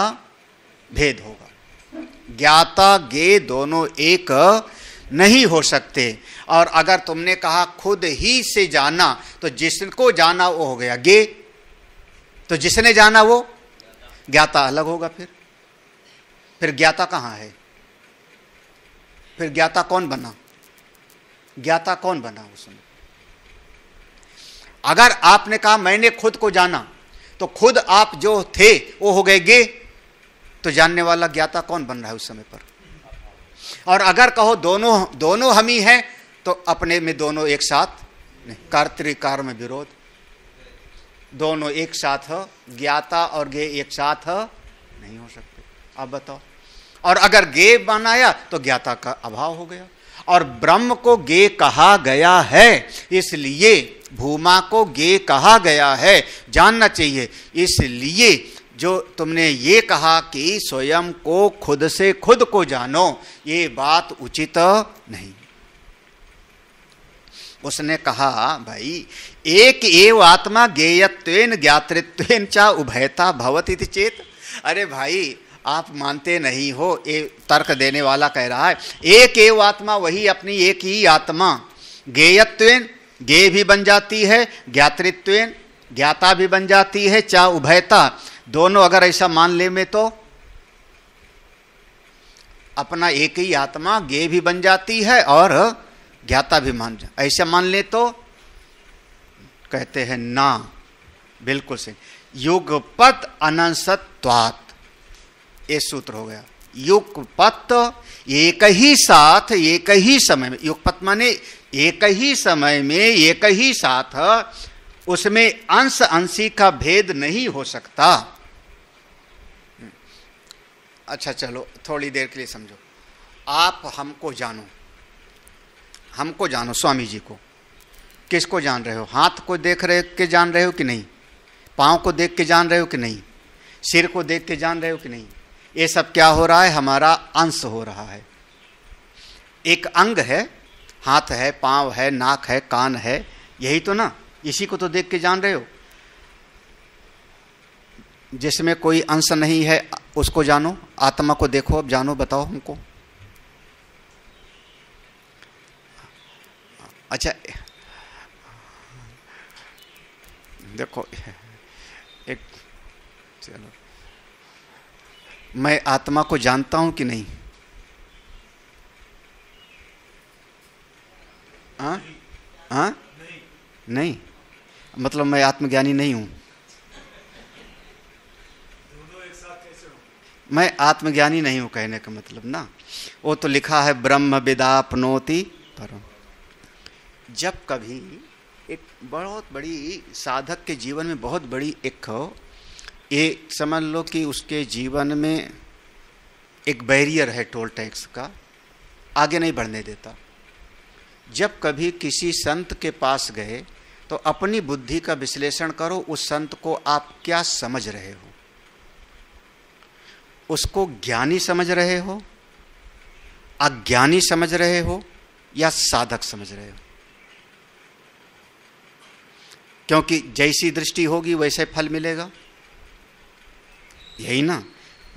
भेद होगा। ज्ञाता ज्ञेय दोनों एक नहीं हो सकते। और अगर तुमने कहा खुद ही से जाना, तो जिसको जाना वो हो गया ज्ञेय, तो जिसने जाना वो ज्ञाता अलग होगा। फिर ज्ञाता कहाँ है? फिर ज्ञाता कौन बना? ज्ञाता कौन बना उसमें? अगर आपने कहा मैंने खुद को जाना, तो खुद आप जो थे वो हो गए ज्ञेय, तो जानने वाला ज्ञाता कौन बन रहा है उस समय पर? और अगर कहो दोनों हम ही हैं, तो अपने में दोनों एक साथ नहीं, कर्तृकार में विरोध, दोनों एक साथ हो, ज्ञाता और ज्ञेय एक साथ नहीं हो सकते। अब बताओ, और अगर ज्ञेय बनाया तो ज्ञाता का अभाव हो गया। और ब्रह्म को ज्ञेय कहा गया है, इसलिए भूमा को ज्ञेय कहा गया है, जानना चाहिए। इसलिए जो तुमने ये कहा कि स्वयं को खुद से खुद को जानो, ये बात उचित नहीं। उसने कहा भाई एक एव आत्मा ज्ञेयत्वेन ज्ञातृत्वेन च उभयता भवति इति चेत। अरे भाई आप मानते नहीं हो, ये तर्क देने वाला कह रहा है एक एव आत्मा, वही अपनी एक ही आत्मा, ज्ञेयत्वेन ज्ञेय भी बन जाती है, ज्ञातृत्वेन ज्ञाता भी बन जाती है, च उभयता दोनों अगर ऐसा मान ले में, तो अपना एक ही आत्मा ज्ञेय भी बन जाती है और ज्ञाता भी मान जा, ऐसा मान ले तो कहते हैं ना, बिल्कुल से युगपत अनंसत्वात्, ये सूत्र हो गया। युगपत एक ही साथ एक ही समय में, युगपत माने एक ही समय में एक ही साथ, उसमें अंश अंशी का भेद नहीं हो सकता। अच्छा चलो थोड़ी देर के लिए समझो, आप हमको जानो, हमको जानो, स्वामी जी को किसको जान रहे हो? हाथ को देख रहे के जान रहे हो कि नहीं? पाँव को देख के जान रहे हो कि नहीं? सिर को देख के जान रहे हो कि नहीं? ये सब क्या हो रहा है? हमारा अंश हो रहा है। एक अंग है, हाथ है, पाँव है, नाक है, कान है, यही तो ना, इसी को तो देख के जान रहे हो। जिसमें कोई अंश नहीं है, उसको जानो, आत्मा को देखो, अब जानो, बताओ हमको। अच्छा देखो, एक चलो, मैं आत्मा को जानता हूं कि नहीं? हाँ हाँ, नहीं, मतलब मैं आत्मज्ञानी नहीं हूं। मैं आत्मज्ञानी नहीं हूं कहने का मतलब ना, वो तो लिखा है ब्रह्म विदाप्नोति परम। जब कभी एक बहुत बड़ी साधक के जीवन में बहुत बड़ी एक ये समझ लो कि उसके जीवन में एक बैरियर है टोल टैक्स का, आगे नहीं बढ़ने देता। जब कभी किसी संत के पास गए तो अपनी बुद्धि का विश्लेषण करो, उस संत को आप क्या समझ रहे हो? उसको ज्ञानी समझ रहे हो, अज्ञानी समझ रहे हो, या साधक समझ रहे हो? क्योंकि जैसी दृष्टि होगी वैसे फल मिलेगा, यही ना,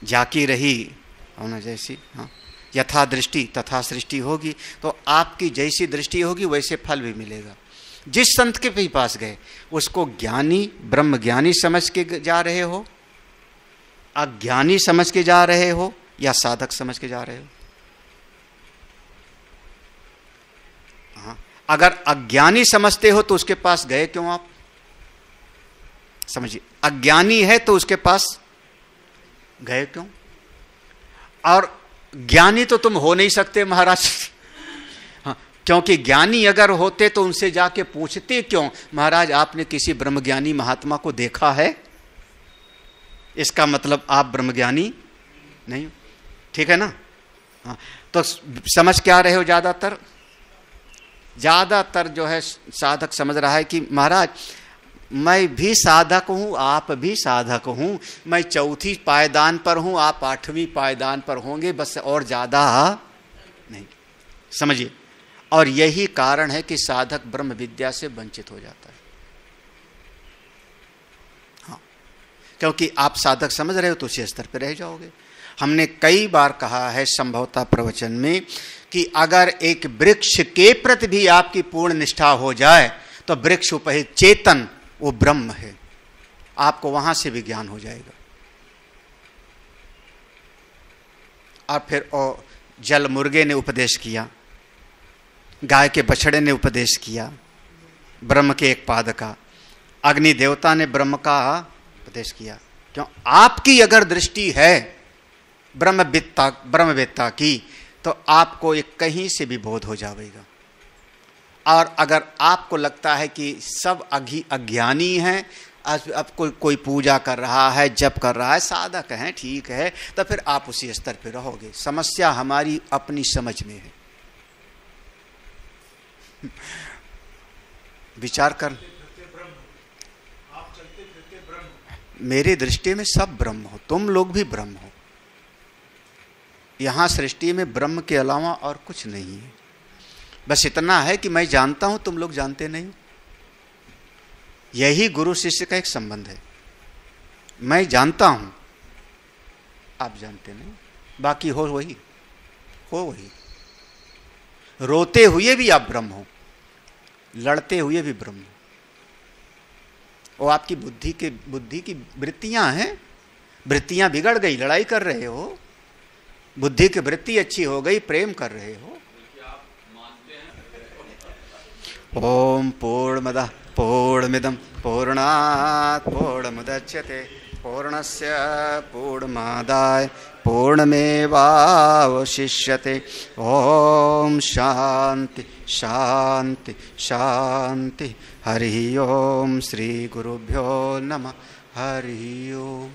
जाकी रही होना जैसी, हाँ, यथा दृष्टि तथा सृष्टि होगी। तो आपकी जैसी दृष्टि होगी वैसे फल भी मिलेगा। जिस संत के भी पास गए उसको ज्ञानी, ब्रह्म ज्ञानी समझ के जा रहे हो, अज्ञानी समझ के जा रहे हो, या साधक समझ के जा रहे हो? हाँ, अगर अज्ञानी समझते हो तो उसके पास गए क्यों आप? समझिए, अज्ञानी है तो उसके पास गए क्यों? और ज्ञानी तो तुम हो नहीं सकते महाराज। हाँ, क्योंकि ज्ञानी अगर होते तो उनसे जाके पूछते क्यों, महाराज आपने किसी ब्रह्मज्ञानी महात्मा को देखा है? इसका मतलब आप ब्रह्मज्ञानी नहीं हो, ठीक है ना? हाँ, तो समझ क्या रहे हो? ज्यादातर जो है साधक समझ रहा है कि महाराज मैं भी साधक हूं, आप भी साधक हूं, मैं चौथी पायदान पर हूं, आप 8वीं पायदान पर होंगे, बस और ज्यादा नहीं। समझिए, और यही कारण है कि साधक ब्रह्म विद्या से वंचित हो जाता है। हाँ, क्योंकि आप साधक समझ रहे हो तो उसी स्तर पर रह जाओगे। हमने कई बार कहा है संभवतः प्रवचन में कि अगर एक वृक्ष के प्रति भी आपकी पूर्ण निष्ठा हो जाए तो वृक्ष उपहित चेतन वो ब्रह्म है, आपको वहां से भी ज्ञान हो जाएगा। और फिर जल मुर्गे ने उपदेश किया, गाय के बछड़े ने उपदेश किया ब्रह्म के एक पाद का, अग्नि देवता ने ब्रह्म का उपदेश किया। क्यों? आपकी अगर दृष्टि है ब्रह्मवेत्ता की तो आपको एक कहीं से भी बोध हो जाएगा। और अगर आपको लगता है कि सब अज्ञानी हैं, अब कोई पूजा कर रहा है, जप कर रहा है, साधक हैं, ठीक है, तो फिर आप उसी स्तर पर रहोगे। समस्या हमारी अपनी समझ में है। विचार कर, मेरी दृष्टि में सब ब्रह्म हो, तुम लोग भी ब्रह्म हो। यहां सृष्टि में ब्रह्म के अलावा और कुछ नहीं है। बस इतना है कि मैं जानता हूं, तुम लोग जानते नहीं। यही गुरु शिष्य का एक संबंध है। मैं जानता हूं, आप जानते नहीं, बाकी हो वही। रोते हुए भी आप ब्रह्म हो, लड़ते हुए भी ब्रह्म हो। वो आपकी बुद्धि की वृत्तियां हैं। वृत्तियां बिगड़ गई, लड़ाई कर रहे हो। बुद्धि की वृत्ति अच्छी हो गई, प्रेम कर रहे हो। ओम पूर्णमदः पूर्णमिदं पूर्णात् पूर्णमुदच्यते पूर्णस्य पूर्णमादाय पूर्णमेवावशिष्यते। ओम शांति शांति शांति। हरि ओम। श्री गुरुभ्यो नमः। हरि ओम।